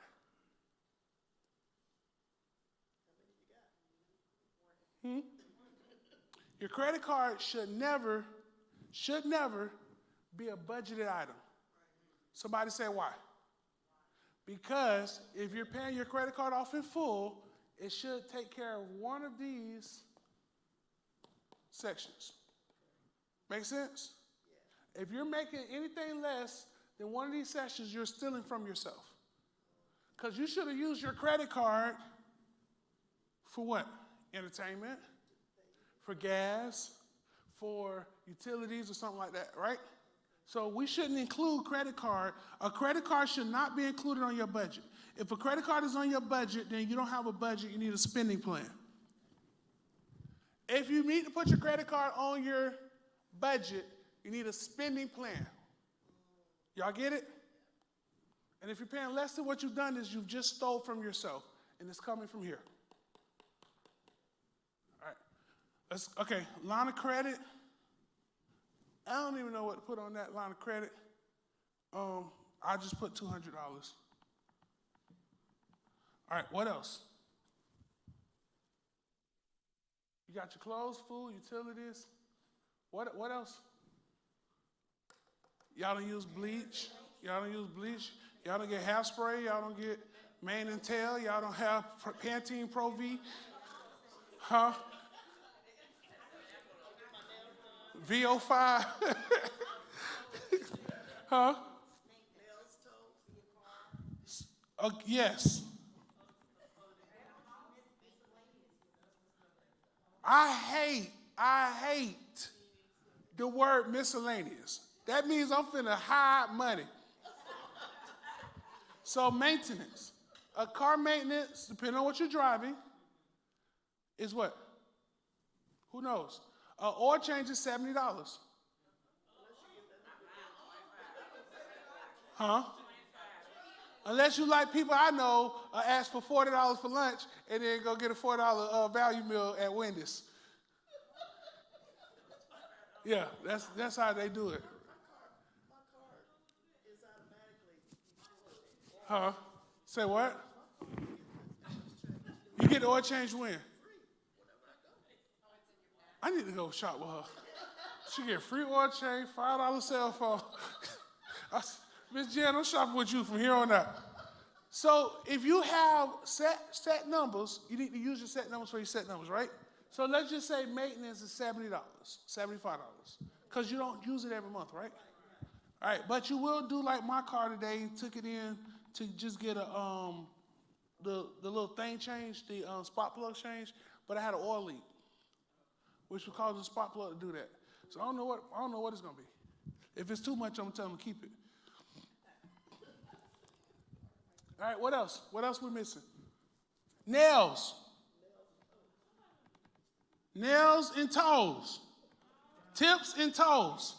Your credit card should never be a budgeted item. Somebody say why? Because if you're paying your credit card off in full, it should take care of one of these sections. Make sense? If you're making anything less than one of these sections, you're stealing from yourself. Because you should have used your credit card for what? Entertainment, for gas, for utilities or something like that, right? So we shouldn't include credit card. A credit card should not be included on your budget. If a credit card is on your budget, then you don't have a budget, you need a spending plan. If you need to put your credit card on your budget, you need a spending plan. Y'all get it? And if you're paying less than what you've done is you've just stole from yourself, and it's coming from here. All right. Okay, line of credit. I don't even know what to put on that line of credit. I just put $200. All right, what else? You got your clothes, food, utilities. What else? Y'all don't use bleach. Y'all don't use bleach. Y'all don't get hairspray. Y'all don't get mane and tail. Y'all don't have Pantene Pro V. Huh? VO5. Huh? Yes. I hate the word miscellaneous. That means I'm finna hide money. So maintenance. A car maintenance, depending on what you're driving, is what? Who knows? Oil change is $70. Huh? Unless you like people I know ask for $40 for lunch and then go get a $4 value meal at Wendy's. Yeah, that's how they do it. Huh? Say what? You get the oil change when? I need to go shop with her. She get free oil change, $5 cell phone. Miss Jan, I'm shopping with you from here on out. So if you have set numbers, you need to use your set numbers for your set numbers, right? So let's just say maintenance is $70, $75, because you don't use it every month, right? All right, but you will do like my car today, took it in to just get a the little thing changed, the spark plug changed, but I had an oil leak, which would cause the spark plug to do that. So I don't know what it's gonna be. If it's too much, I'm gonna tell them to keep it. All right, what else? What else we missing? Nails. Nails and toes. Tips and toes.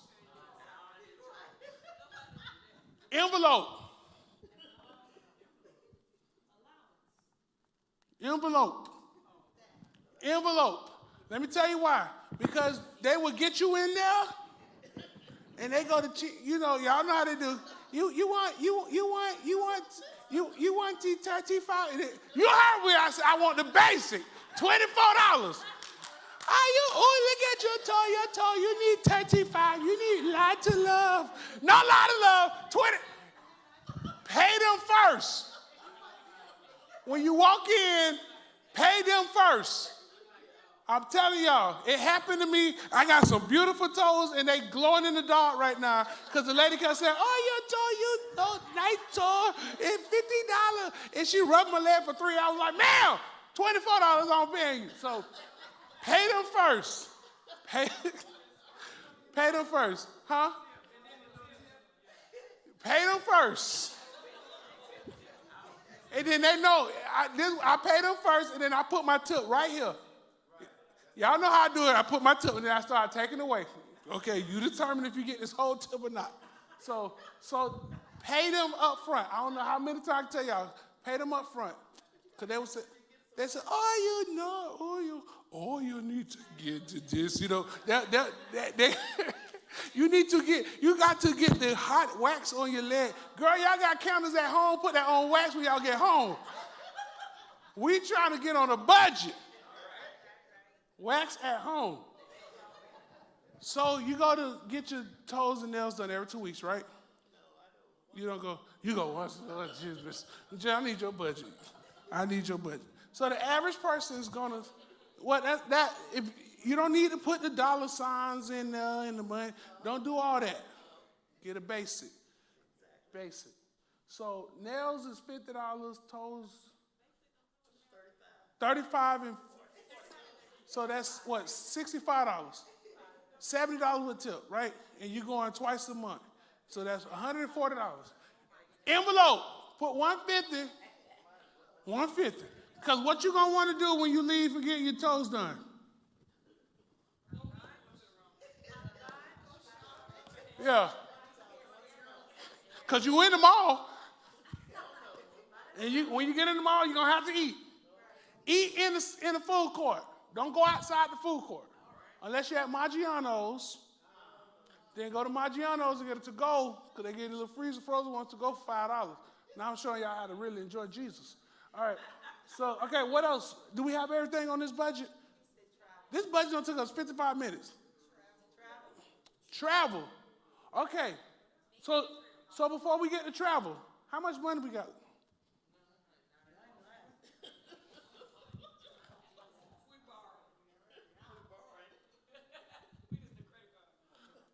Envelope. Envelope. Envelope. Let me tell you why. Because they will get you in there, and they go to y'all know how they do. You want the 35? You heard me. I said I want the basic, $24. Look at your toe. You need 35. You need lots of love. No lot of love. 20. Pay them first. When you walk in, pay them first. I'm telling y'all, it happened to me. I got some beautiful toes, and they glowing in the dark right now because the lady kept saying, "Oh, your toe, nice toe, it's $50." And she rubbed my leg for 3 hours. Like, "Ma'am, $24 I'm paying you." So pay them first. Pay them first. Huh? Pay them first. And then they know, I pay them first, and then I put my tip right here. Y'all know how I do it. I put my tip, and then I start taking away. Okay, you determine if you get this whole tip or not. So pay them up front. I don't know how many times I can tell y'all, pay them up front. Because they say, you need to get to this. You got to get the hot wax on your leg. Girl, y'all got candles at home, put that on wax when y'all get home. We trying to get on a budget. Wax at home. So you go to get your toes and nails done every 2 weeks, right? You don't go, you go once. I need your budget. I need your budget. So the average person is gonna, if you don't need to put the dollar signs in there in the money. Don't do all that. Get a basic. Basic. So nails is $50, toes $35, and so that's what, $65. $70 with tip, right? And you're going twice a month. So that's $140. Envelope, put $150. Because what you gonna want to do when you leave for getting your toes done? Yeah. Because you in the mall. And when you get in the mall, you're gonna have to eat. Eat in the food court. Don't go outside the food court. Unless you're at Maggiano's, then go to Maggiano's and get a to-go, because they get a little freezer frozen one to go for $5. Now I'm showing y'all how to really enjoy Jesus. All right. So, okay, what else? Do we have everything on this budget? This budget done took us 55 minutes. Travel. Okay. So before we get to travel, how much money we got?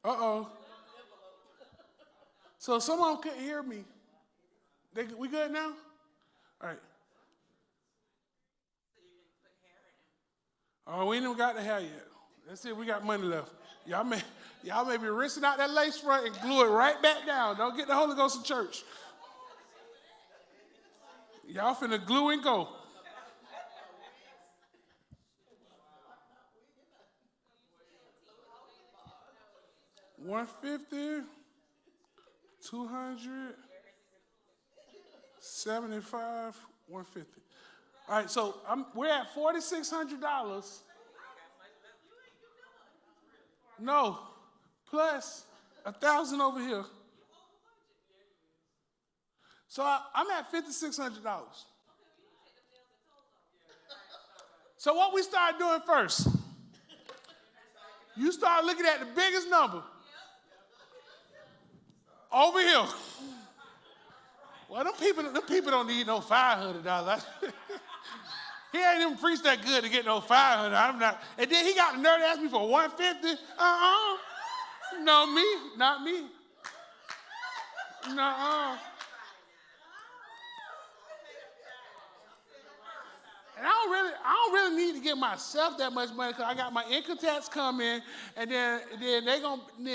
Uh-oh. So someone couldn't hear me. We good now? All right. Oh, we ain't even got the hair yet. Let's see if we got money left. Y'all may be rinsing out that lace front and glue it right back down. Don't get the Holy Ghost in church. Y'all finna glue and go. $150, $200, $75, $150. All right, so we're at $4,600. No, plus $1,000 over here. So I'm at $5,600. So what we start doing first? You start looking at the biggest number. Over here. Well, them people don't need no $500. He ain't even preached that good to get no $500. I'm not. And then he got the nerve to ask me for $150. No, me, not me. Nuh-uh. And I don't really need to give myself that much money because I got my income tax coming, and then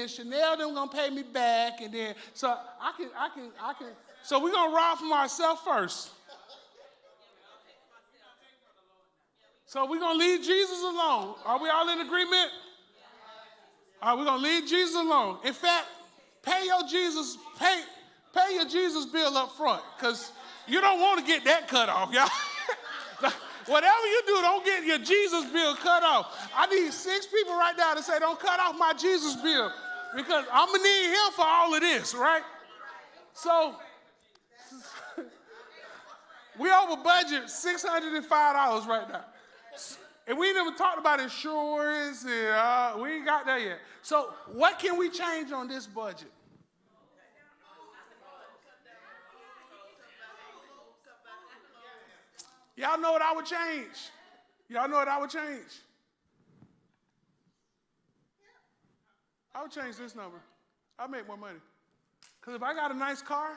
Chanel them gonna pay me back, and then so I can. So we're gonna rob from ourselves first. So we're gonna leave Jesus alone. Are we all in agreement? All right, we're gonna leave Jesus alone. In fact, pay your Jesus bill up front, because you don't want to get that cut off, y'all. Whatever you do, don't get your Jesus bill cut off. I need 6 people right now to say, don't cut off my Jesus bill, because I'm going to need him for all of this, right? So, we over budget $605 right now. And we ain't even talked about insurance, and we ain't got that yet. So, what can we change on this budget? Y'all know what I would change? Y'all know what I would change? I would change this number. I'll make more money. Because if I got a nice car,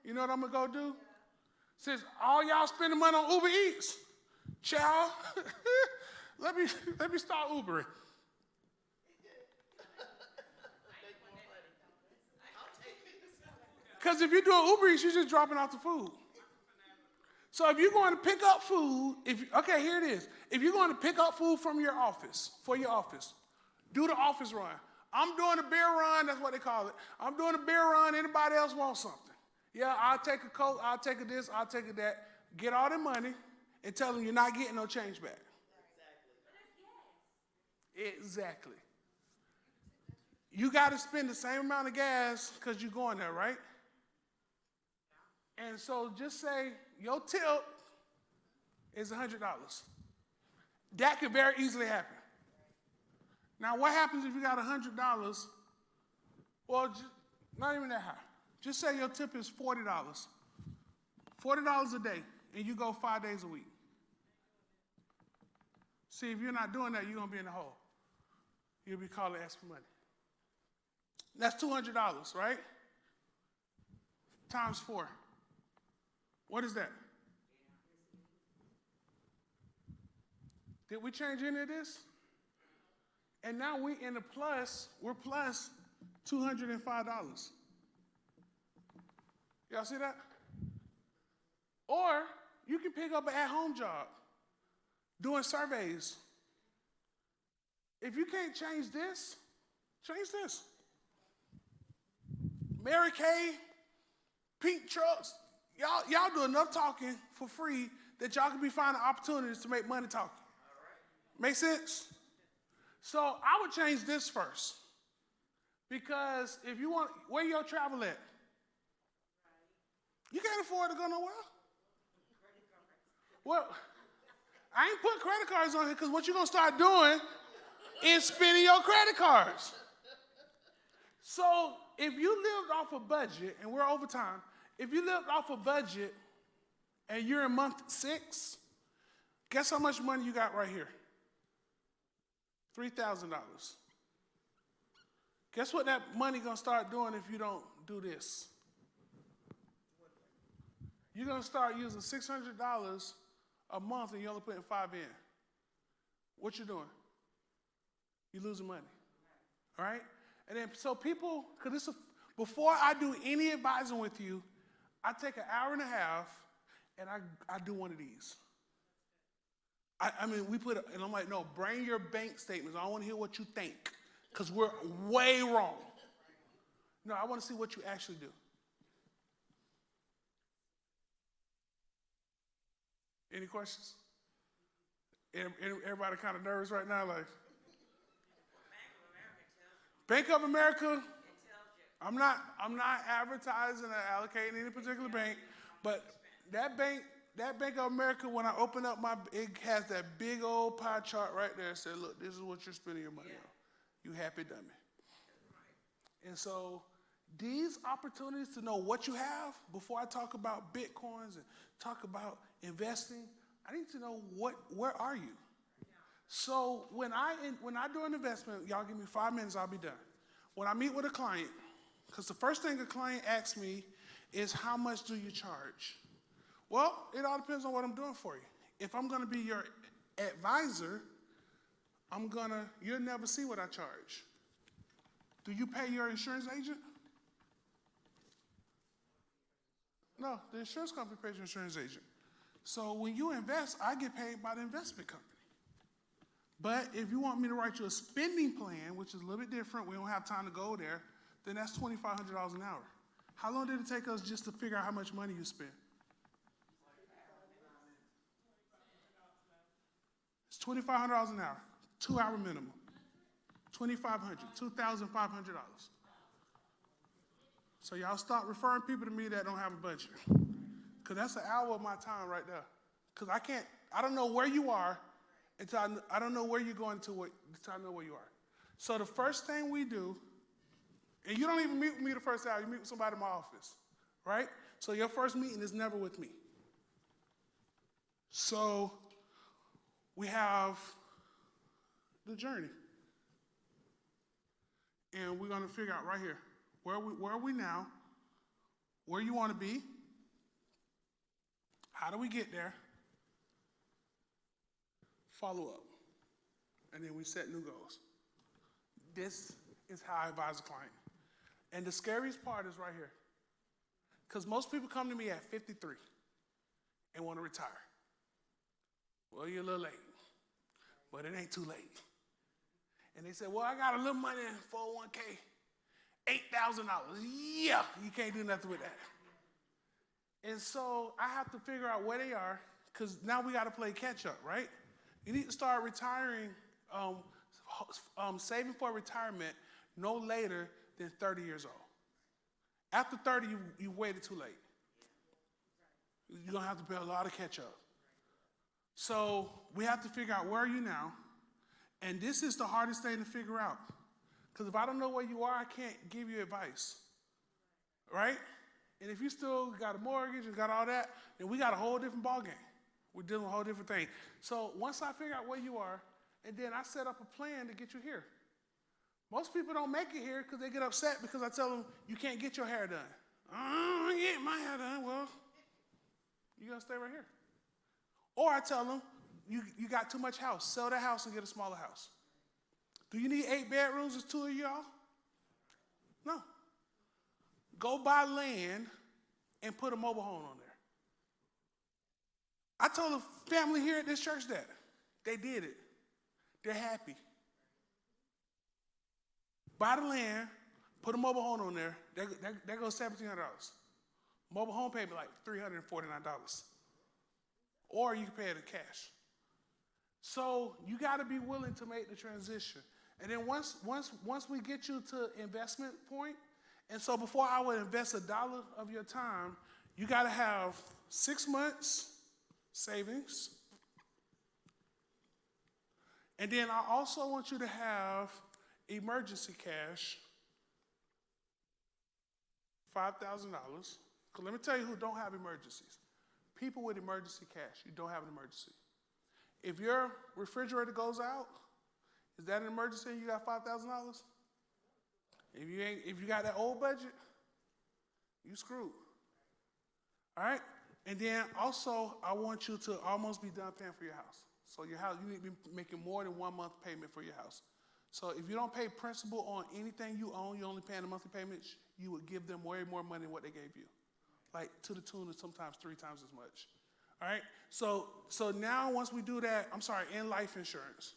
you know what I'm going to go do? Since all y'all spending money on Uber Eats, child, let me start Ubering. Because if you're doing Uber Eats, you're just dropping off the food. So if you're going to pick up food, okay, here it is. If you're going to pick up food from your office, for your office, do the office run. I'm doing a beer run, that's what they call it. I'm doing a beer run, anybody else want something? Yeah, I'll take a Coke, I'll take a this, I'll take a that. Get all the money and tell them you're not getting no change back. Exactly. You got to spend the same amount of gas because you're going there, right? And so just say your tip is $100. That could very easily happen. Now, what happens if you got $100? Well, not even that high. Just say your tip is $40. $40 a day, and you go 5 days a week. See, if you're not doing that, you're going to be in the hole. You'll be called to ask for money. That's $200, right? Times 4. What is that? Did we change any of this? And now we in the plus, we're plus $205. Y'all see that? Or you can pick up an at-home job doing surveys. If you can't change this, change this. Mary Kay, pink trucks. Y'all do enough talking for free that y'all can be finding opportunities to make money talking. Make sense? So I would change this first. Because if you want, where your travel at? You can't afford to go nowhere. Well, I ain't put credit cards on here because what you're going to start doing is spending your credit cards. So if you lived off a budget, and we're over time, if you lived off a budget and you're in month 6, guess how much money you got right here? $3,000. Guess what that money gonna start doing if you don't do this? You're gonna start using $600 a month and you're only putting 5 in. What you doing? You're losing money, all right? And then, so people, because before I do any advising with you, I take an hour and a half and I do one of these. I mean, and I'm like, no, bring your bank statements. I don't want to hear what you think, because we're way wrong. No, I want to see what you actually do. Any questions? Everybody kind of nervous right now, like. Bank of America, I'm not advertising or allocating any particular bank, but that Bank of America, when I open up it has that big old pie chart right there that says, look, this is what you're spending your money on. You happy dummy. And so these opportunities to know what you have, before I talk about Bitcoins and talk about investing, I need to know where are you? So when I do an investment, y'all give me 5 minutes, I'll be done. When I meet with a client, because the first thing a client asks me is, how much do you charge? Well, it all depends on what I'm doing for you. If I'm gonna be your advisor, you'll never see what I charge. Do you pay your insurance agent? No, the insurance company pays your insurance agent. So when you invest, I get paid by the investment company. But if you want me to write you a spending plan, which is a little bit different, we don't have time to go there, then that's $2,500 an hour. How long did it take us just to figure out how much money you spend? It's $2,500 an hour, 2-hour minimum. $2,500, $2,500. So y'all start referring people to me that don't have a budget. Because that's an hour of my time right there. Because I don't know where you are, I don't know where you're going until I know where you are. So the first thing we do, and you don't even meet with me the first hour, you meet with somebody in my office, right? So your first meeting is never with me. So we have the journey. And we're gonna figure out right here, where are we now, where you wanna be, how do we get there, follow up, and then we set new goals. This is how I advise a client. And the scariest part is right here. Because most people come to me at 53 and want to retire. Well, you're a little late, but it ain't too late. And they say, well, I got a little money in 401k, $8,000. Yeah, you can't do nothing with that. And so I have to figure out where they are, because now we got to play catch up, right? You need to start retiring, saving for retirement no later than 30 years old. After 30, you waited too late. You're going to have to play a lot of catch up. So we have to figure out, where are you now? And this is the hardest thing to figure out. Because if I don't know where you are, I can't give you advice, right? And if you still got a mortgage and got all that, then we got a whole different ballgame. We're dealing with a whole different thing. So once I figure out where you are, and then I set up a plan to get you here. Most people don't make it here because they get upset because I tell them, you can't get your hair done. I get my hair done. Well, you're going to stay right here. Or I tell them, you got too much house. Sell that house and get a smaller house. Do you need 8 bedrooms? There's 2 of y'all? No. Go buy land and put a mobile home on there. I told a family here at this church that. They did it. They're happy. Buy the land, put a mobile home on there. There goes $1,700. Mobile home payment like $349. Or you can pay it in cash. So you got to be willing to make the transition. And then once we get you to investment point, and so before I would invest $1 of your time, you got to have 6 months savings. And then I also want you to have emergency cash, $5,000. Because let me tell you who don't have emergencies. People with emergency cash, you don't have an emergency. If your refrigerator goes out, is that an emergency and you got $5,000? If you got that old budget, you screwed. All right? And then also, I want you to almost be done paying for your house. So your house, you need to be making more than 1 month payment for your house. So if you don't pay principal on anything you own, you're only paying the monthly payments, you would give them way more money than what they gave you. Like to the tune of sometimes 3 times as much. All right? So now once we do that, and life insurance,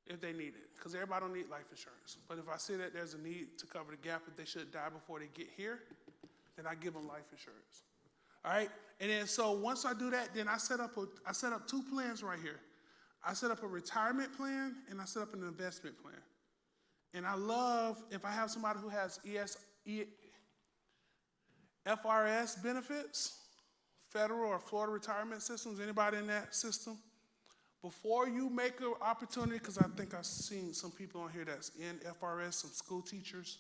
if they need it. Because everybody don't need life insurance. But if I see that there's a need to cover the gap if they should die before they get here, then I give them life insurance. All right? And then so once I do that, then I set up 2 plans right here. I set up a retirement plan and I set up an investment plan. And I love if I have somebody who has FRS benefits, federal or Florida retirement systems, anybody in that system, before you make an opportunity, because I think I've seen some people on here that's in FRS, some school teachers,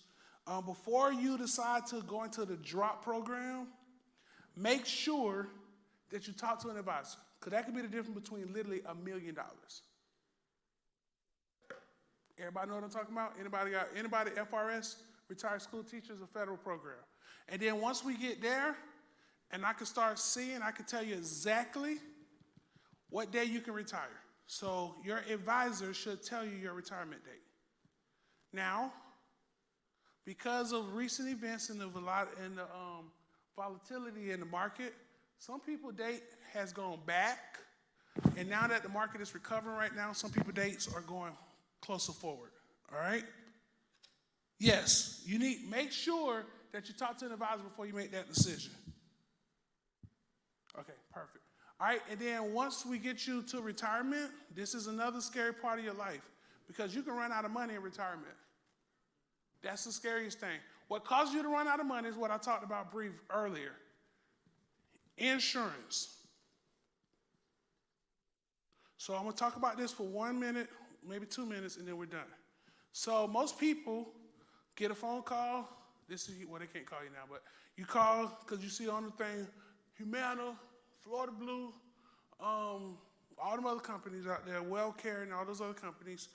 before you decide to go into the drop program, make sure that you talk to an advisor, because that could be the difference between literally $1 million. Everybody know what I'm talking about? Anybody FRS, retired school teachers, a federal program? And then once we get there, and I can start seeing, I can tell you exactly what day you can retire. So your advisor should tell you your retirement date. Now, because of recent events and the volatility in the market, some people's date has gone back, and now that the market is recovering right now, some people's dates are going closer forward. All right? Yes, make sure that you talk to an advisor before you make that decision. Okay, perfect. All right, and then once we get you to retirement, this is another scary part of your life because you can run out of money in retirement. That's the scariest thing. What causes you to run out of money is what I talked about brief earlier. Insurance. So I'm going to talk about this for 1 minute, maybe 2 minutes, and then we're done. So most people get a phone call. This is, well, they can't call you now, but you call because you see on the thing, Humana, Florida Blue, all them other companies out there, WellCare and all those other companies,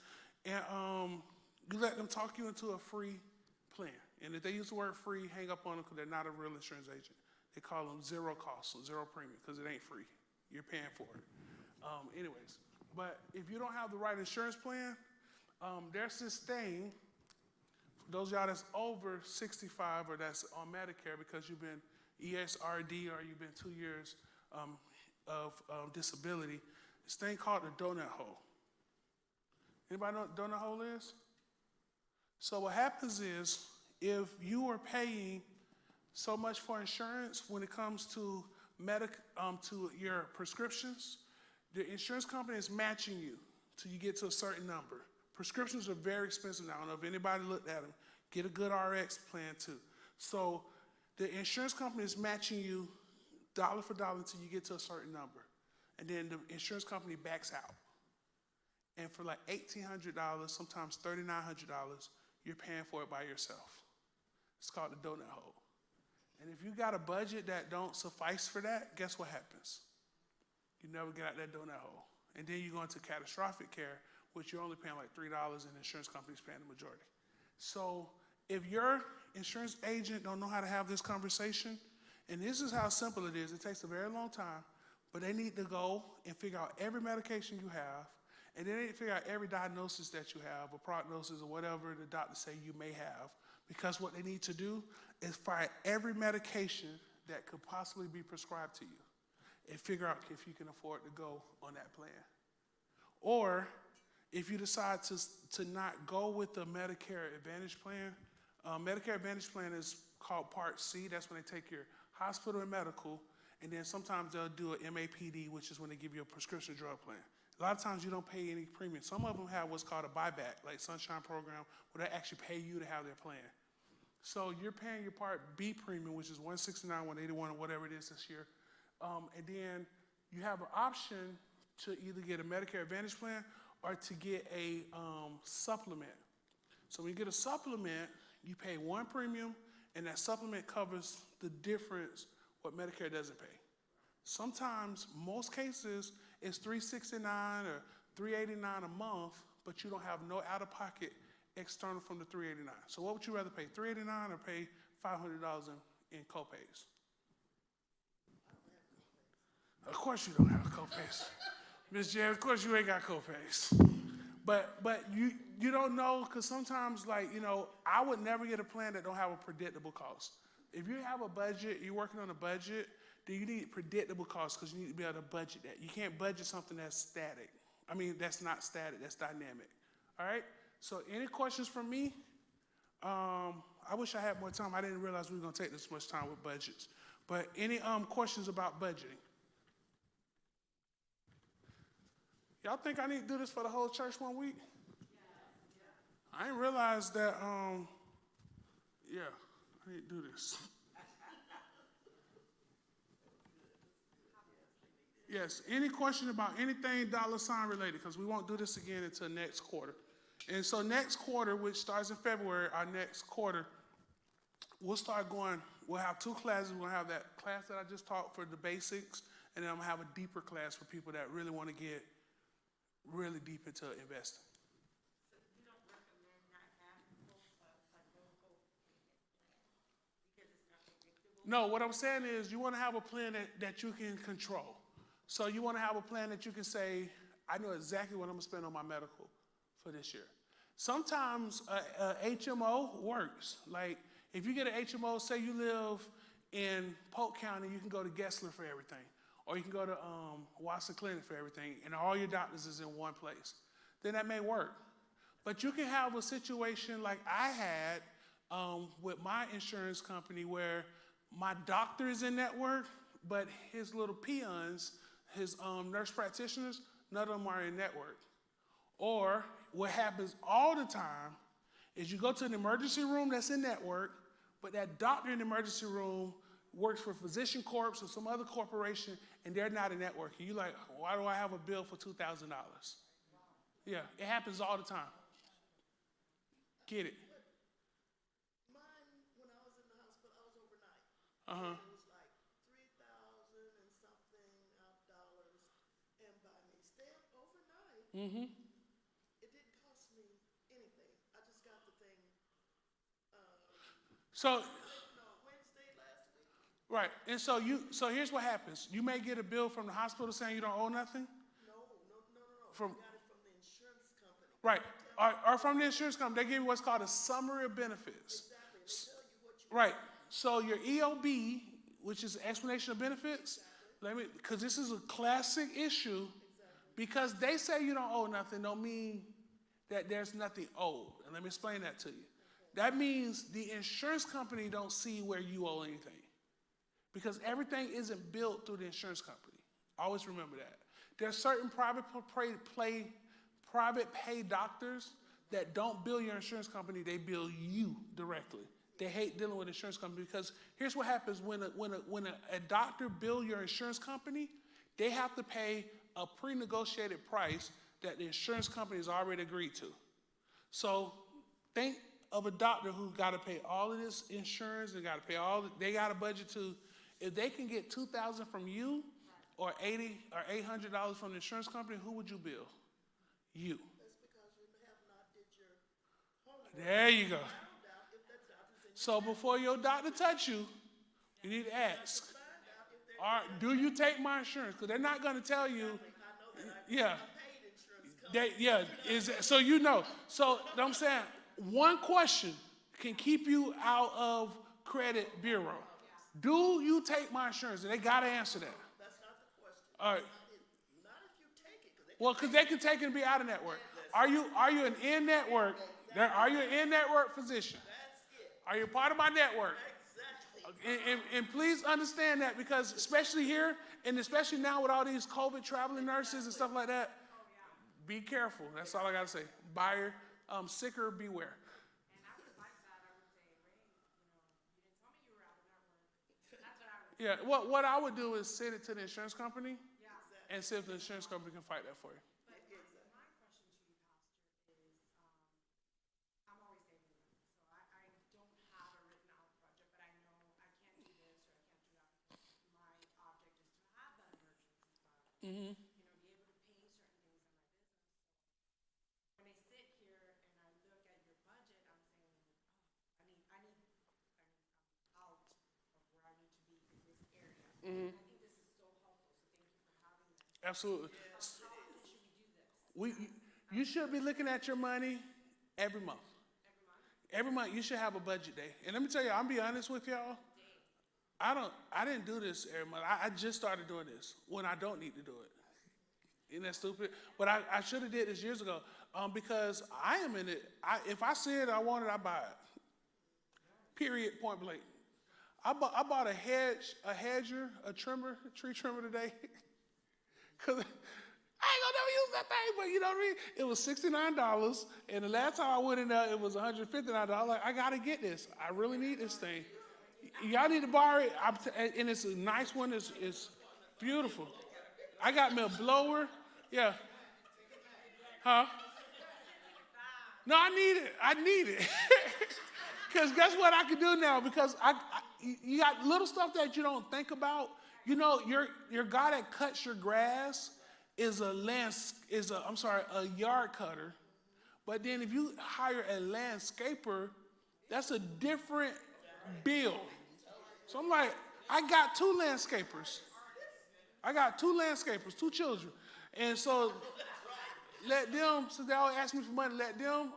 and you let them talk you into a free plan. And if they use the word free, hang up on them because they're not a real insurance agent. They call them zero cost, so zero premium, because it ain't free. You're paying for it. Anyways, but if you don't have the right insurance plan, there's this thing, for those of y'all that's over 65 or that's on Medicare because you've been ESRD or you've been 2 years of disability, this thing called the donut hole. Anybody know what donut hole is? So what happens is if you are paying so much for insurance when it comes to to your prescriptions, the insurance company is matching you till you get to a certain number. Prescriptions are very expensive now. I don't know if anybody looked at them. Get a good RX plan too. So the insurance company is matching you dollar for dollar until you get to a certain number. And then the insurance company backs out. And for like $1,800, sometimes $3,900, you're paying for it by yourself. It's called the donut hole. And if you got a budget that don't suffice for that, guess what happens? You never get out that donut hole. And then you go into catastrophic care, which you're only paying like $3 and the insurance company's paying the majority. So if your insurance agent don't know how to have this conversation, and this is how simple it is, it takes a very long time, but they need to go and figure out every medication you have, and then they need to figure out every diagnosis that you have, or prognosis, or whatever the doctor say you may have, because what they need to do is find every medication that could possibly be prescribed to you and figure out if you can afford to go on that plan. Or if you decide to not go with the Medicare Advantage plan, Medicare Advantage plan is called Part C. That's when they take your hospital and medical, and then sometimes they'll do an MAPD, which is when they give you a prescription drug plan. A lot of times you don't pay any premium. Some of them have what's called a buyback, like Sunshine Program, where they actually pay you to have their plan. So you're paying your Part B premium, which is $169, $181, or whatever it is this year. And then you have an option to either get a Medicare Advantage plan or to get a supplement. So when you get a supplement, you pay one premium, and that supplement covers the difference what Medicare doesn't pay. Sometimes, most cases, it's $369 or $389 a month, but you don't have no out-of-pocket external from the $389. So what would you rather pay, $389 or pay $500 in copays? Of course you don't have copays. Ms. J, of course you ain't got copays. But you don't know, because sometimes, like, you know, I would never get a plan that don't have a predictable cost. If you have a budget, you're working on a budget, then you need predictable costs, because you need to be able to budget that. You can't budget something that's static. I mean, that's not static, that's dynamic. All right? So any questions from me? I wish I had more time. I didn't realize we were going to take this much time with budgets. But any questions about budgeting? Y'all think I need to do this for the whole church 1 week? I didn't realize that, yeah, I need to do this. Yes, any question about anything $ related, because we won't do this again until next quarter. And so next quarter, which starts in February, our next quarter, we'll have 2 classes. We'll have that class that I just taught for the basics, and then I'm gonna have a deeper class for people that really want to get really deep into investing. So you don't recommend not having a local plan because it's not predictable? No, what I'm saying is you want to have a plan that you can control. So you want to have a plan that you can say, I know exactly what I'm going to spend on my medical for this year. Sometimes HMO works. Like if you get an HMO, say you live in Polk County, you can go to Gessler for everything. Or you can go to Watson Clinic for everything, and all your doctors is in one place. Then that may work. But you can have a situation like I had with my insurance company where my doctor is in network, but his little peons, his nurse practitioners, none of them are in network. Or what happens all the time is you go to an emergency room that's in network, but that doctor in the emergency room works for Physician Corp or some other corporation, and they're not in network. And you're like, why do I have a bill for $2,000? Yeah, it happens all the time. Get it? Mine, when I was in the hospital, I was overnight. Uh-huh. It was like 3,000 and something dollars, and by me staying overnight, it didn't cost me anything. I just got the thing. So, Wednesday last week. right, and so here's what happens. You may get a bill from the hospital saying you don't owe nothing. No. From- I got it from the insurance company. Right, or from the insurance company. They give you what's called a summary of benefits. Exactly. They tell you what you Right, so your EOB, which is explanation of benefits, because this is a classic issue, because they say you don't owe nothing don't mean that there's nothing owed. And let me explain that to you. That means the insurance company don't see where you owe anything, because everything isn't billed through the insurance company. Always remember that. There's certain private pay doctors that don't bill your insurance company, they bill you directly. They hate dealing with insurance company, because here's what happens when a doctor bill your insurance company, they have to pay a pre-negotiated price that the insurance company has already agreed to. So think of a doctor who got to pay all of this insurance and got to pay they got a budget too. If they can get $2,000 from you or $80 or $800 from the insurance company, who would you bill? You. That's because you have not did your homework. There you go. Found out if that doctor's in. So before your doctor touch you, you need to ask, Find out if they're. do you take my insurance? Because they're not going to tell you, I know that I yeah. paid insurance company. So you know. So I'm saying one question can keep you out of credit bureau. Do you take my insurance? And they got to answer that. That's not the question. All right. Not if you take it, because Well, because they can take it and be out of network. Are you an in-network? Are you an in-network physician? that's it. Are you part of my network? Exactly. And please understand that, because especially here, and especially now with all these COVID traveling nurses and stuff like that, be careful. That's all I gotta say. Buyer, sicker, beware. And I would like that. I would say, Ray, you didn't tell me you were out of network. That's what I would. Yeah, what I would do is send it to the insurance company Yeah. and see if the insurance company can fight that for you. But my question to you, Pastor, is I'm always saving money. So I don't have a written out budget, but I know I can't do this or I can't do that because my object is to have that emergency fund. Mm-hmm. Be able to pay certain things in my business. So when I sit here and I look at your budget, I'm saying, I'm out of where I need to be in this area. I think this is so helpful, so thank you for having this. Absolutely. How often should we do this? You should be looking at your money every month. Every month? Every month you should have a budget day. And let me tell you, I'm be honest with y'all. I didn't do this every month. I just started doing this when I don't need to do it. Isn't that stupid? But I should have did this years ago because I am in it. If I see it, I want it, I buy it. Period, point blank. I bought a tree trimmer today. Because I ain't gonna never use that thing, but you know what I mean? It was $69, and the last time I went in there, it was $159. I'm like, I gotta get this. I really need this thing. Y'all need to borrow it, and it's a nice one. It's beautiful. I got me a blower. Yeah. Huh? No, I need it. Because guess what I can do now? Because you got little stuff that you don't think about. You know, your guy that cuts your grass is a yard cutter. But then if you hire a landscaper, that's a different bill. So I'm like, I got two landscapers, two children. And so let them, since they always ask me for money, let them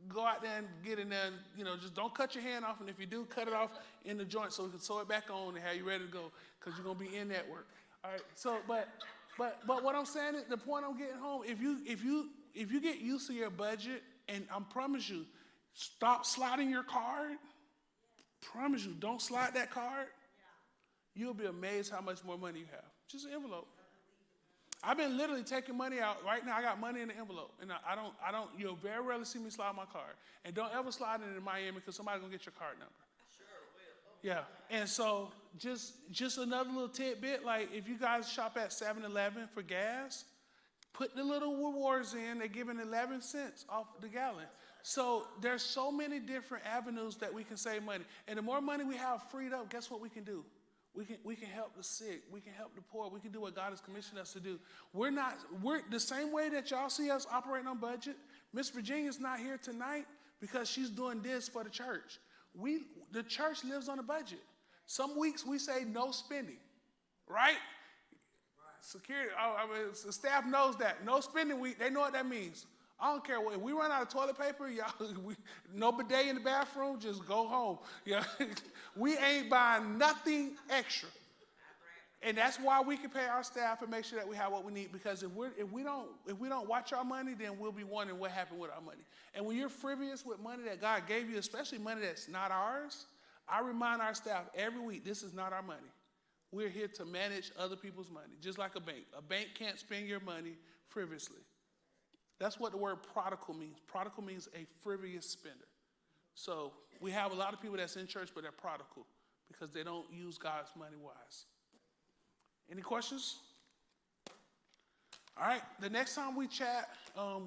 go out there and get in there and, just don't cut your hand off. And if you do, cut it off in the joint so we can sew it back on and have you ready to go because you're going to be in that work. All right. So, but what I'm saying is the point I'm getting home, if you get used to your budget, and I promise you, stop sliding your card. Promise you, don't slide that card. You'll be amazed how much more money you have. Just an envelope. I've been literally taking money out. Right now, I got money in the envelope. And you'll very rarely see me slide my card. And don't ever slide it in Miami because somebody's going to get your card number. Sure will. Yeah. And so just another little tidbit, like if you guys shop at 7-Eleven for gas, put the little rewards in. They're giving 11 cents off the gallon. So there's so many different avenues that we can save money. And the more money we have freed up, guess what we can do? We can help the sick. We can help the poor. We can do what God has commissioned us to do. We're the same way that y'all see us operating on budget. Miss Virginia's not here tonight because she's doing this for the church. The church lives on a budget. Some weeks we say no spending, right? Security, the staff knows that. No spending week, they know what that means. I don't care what, if we run out of toilet paper, y'all, no bidet in the bathroom, just go home. Yeah. We ain't buying nothing extra. And that's why we can pay our staff and make sure that we have what we need, because if we don't watch our money, then we'll be wondering what happened with our money. And when you're frivolous with money that God gave you, especially money that's not ours, I remind our staff every week, this is not our money. We're here to manage other people's money, just like a bank. A bank can't spend your money frivolously. That's what the word prodigal means. Prodigal means a frivolous spender. So we have a lot of people that's in church, but they're prodigal because they don't use God's money wise. Any questions? All right, the next time we chat,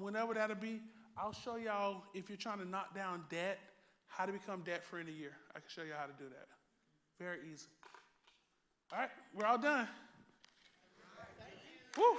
whenever that'll be, I'll show y'all, if you're trying to knock down debt, how to become debt-free in a year. I can show you how to do that. Very easy. All right, we're all done. Woo.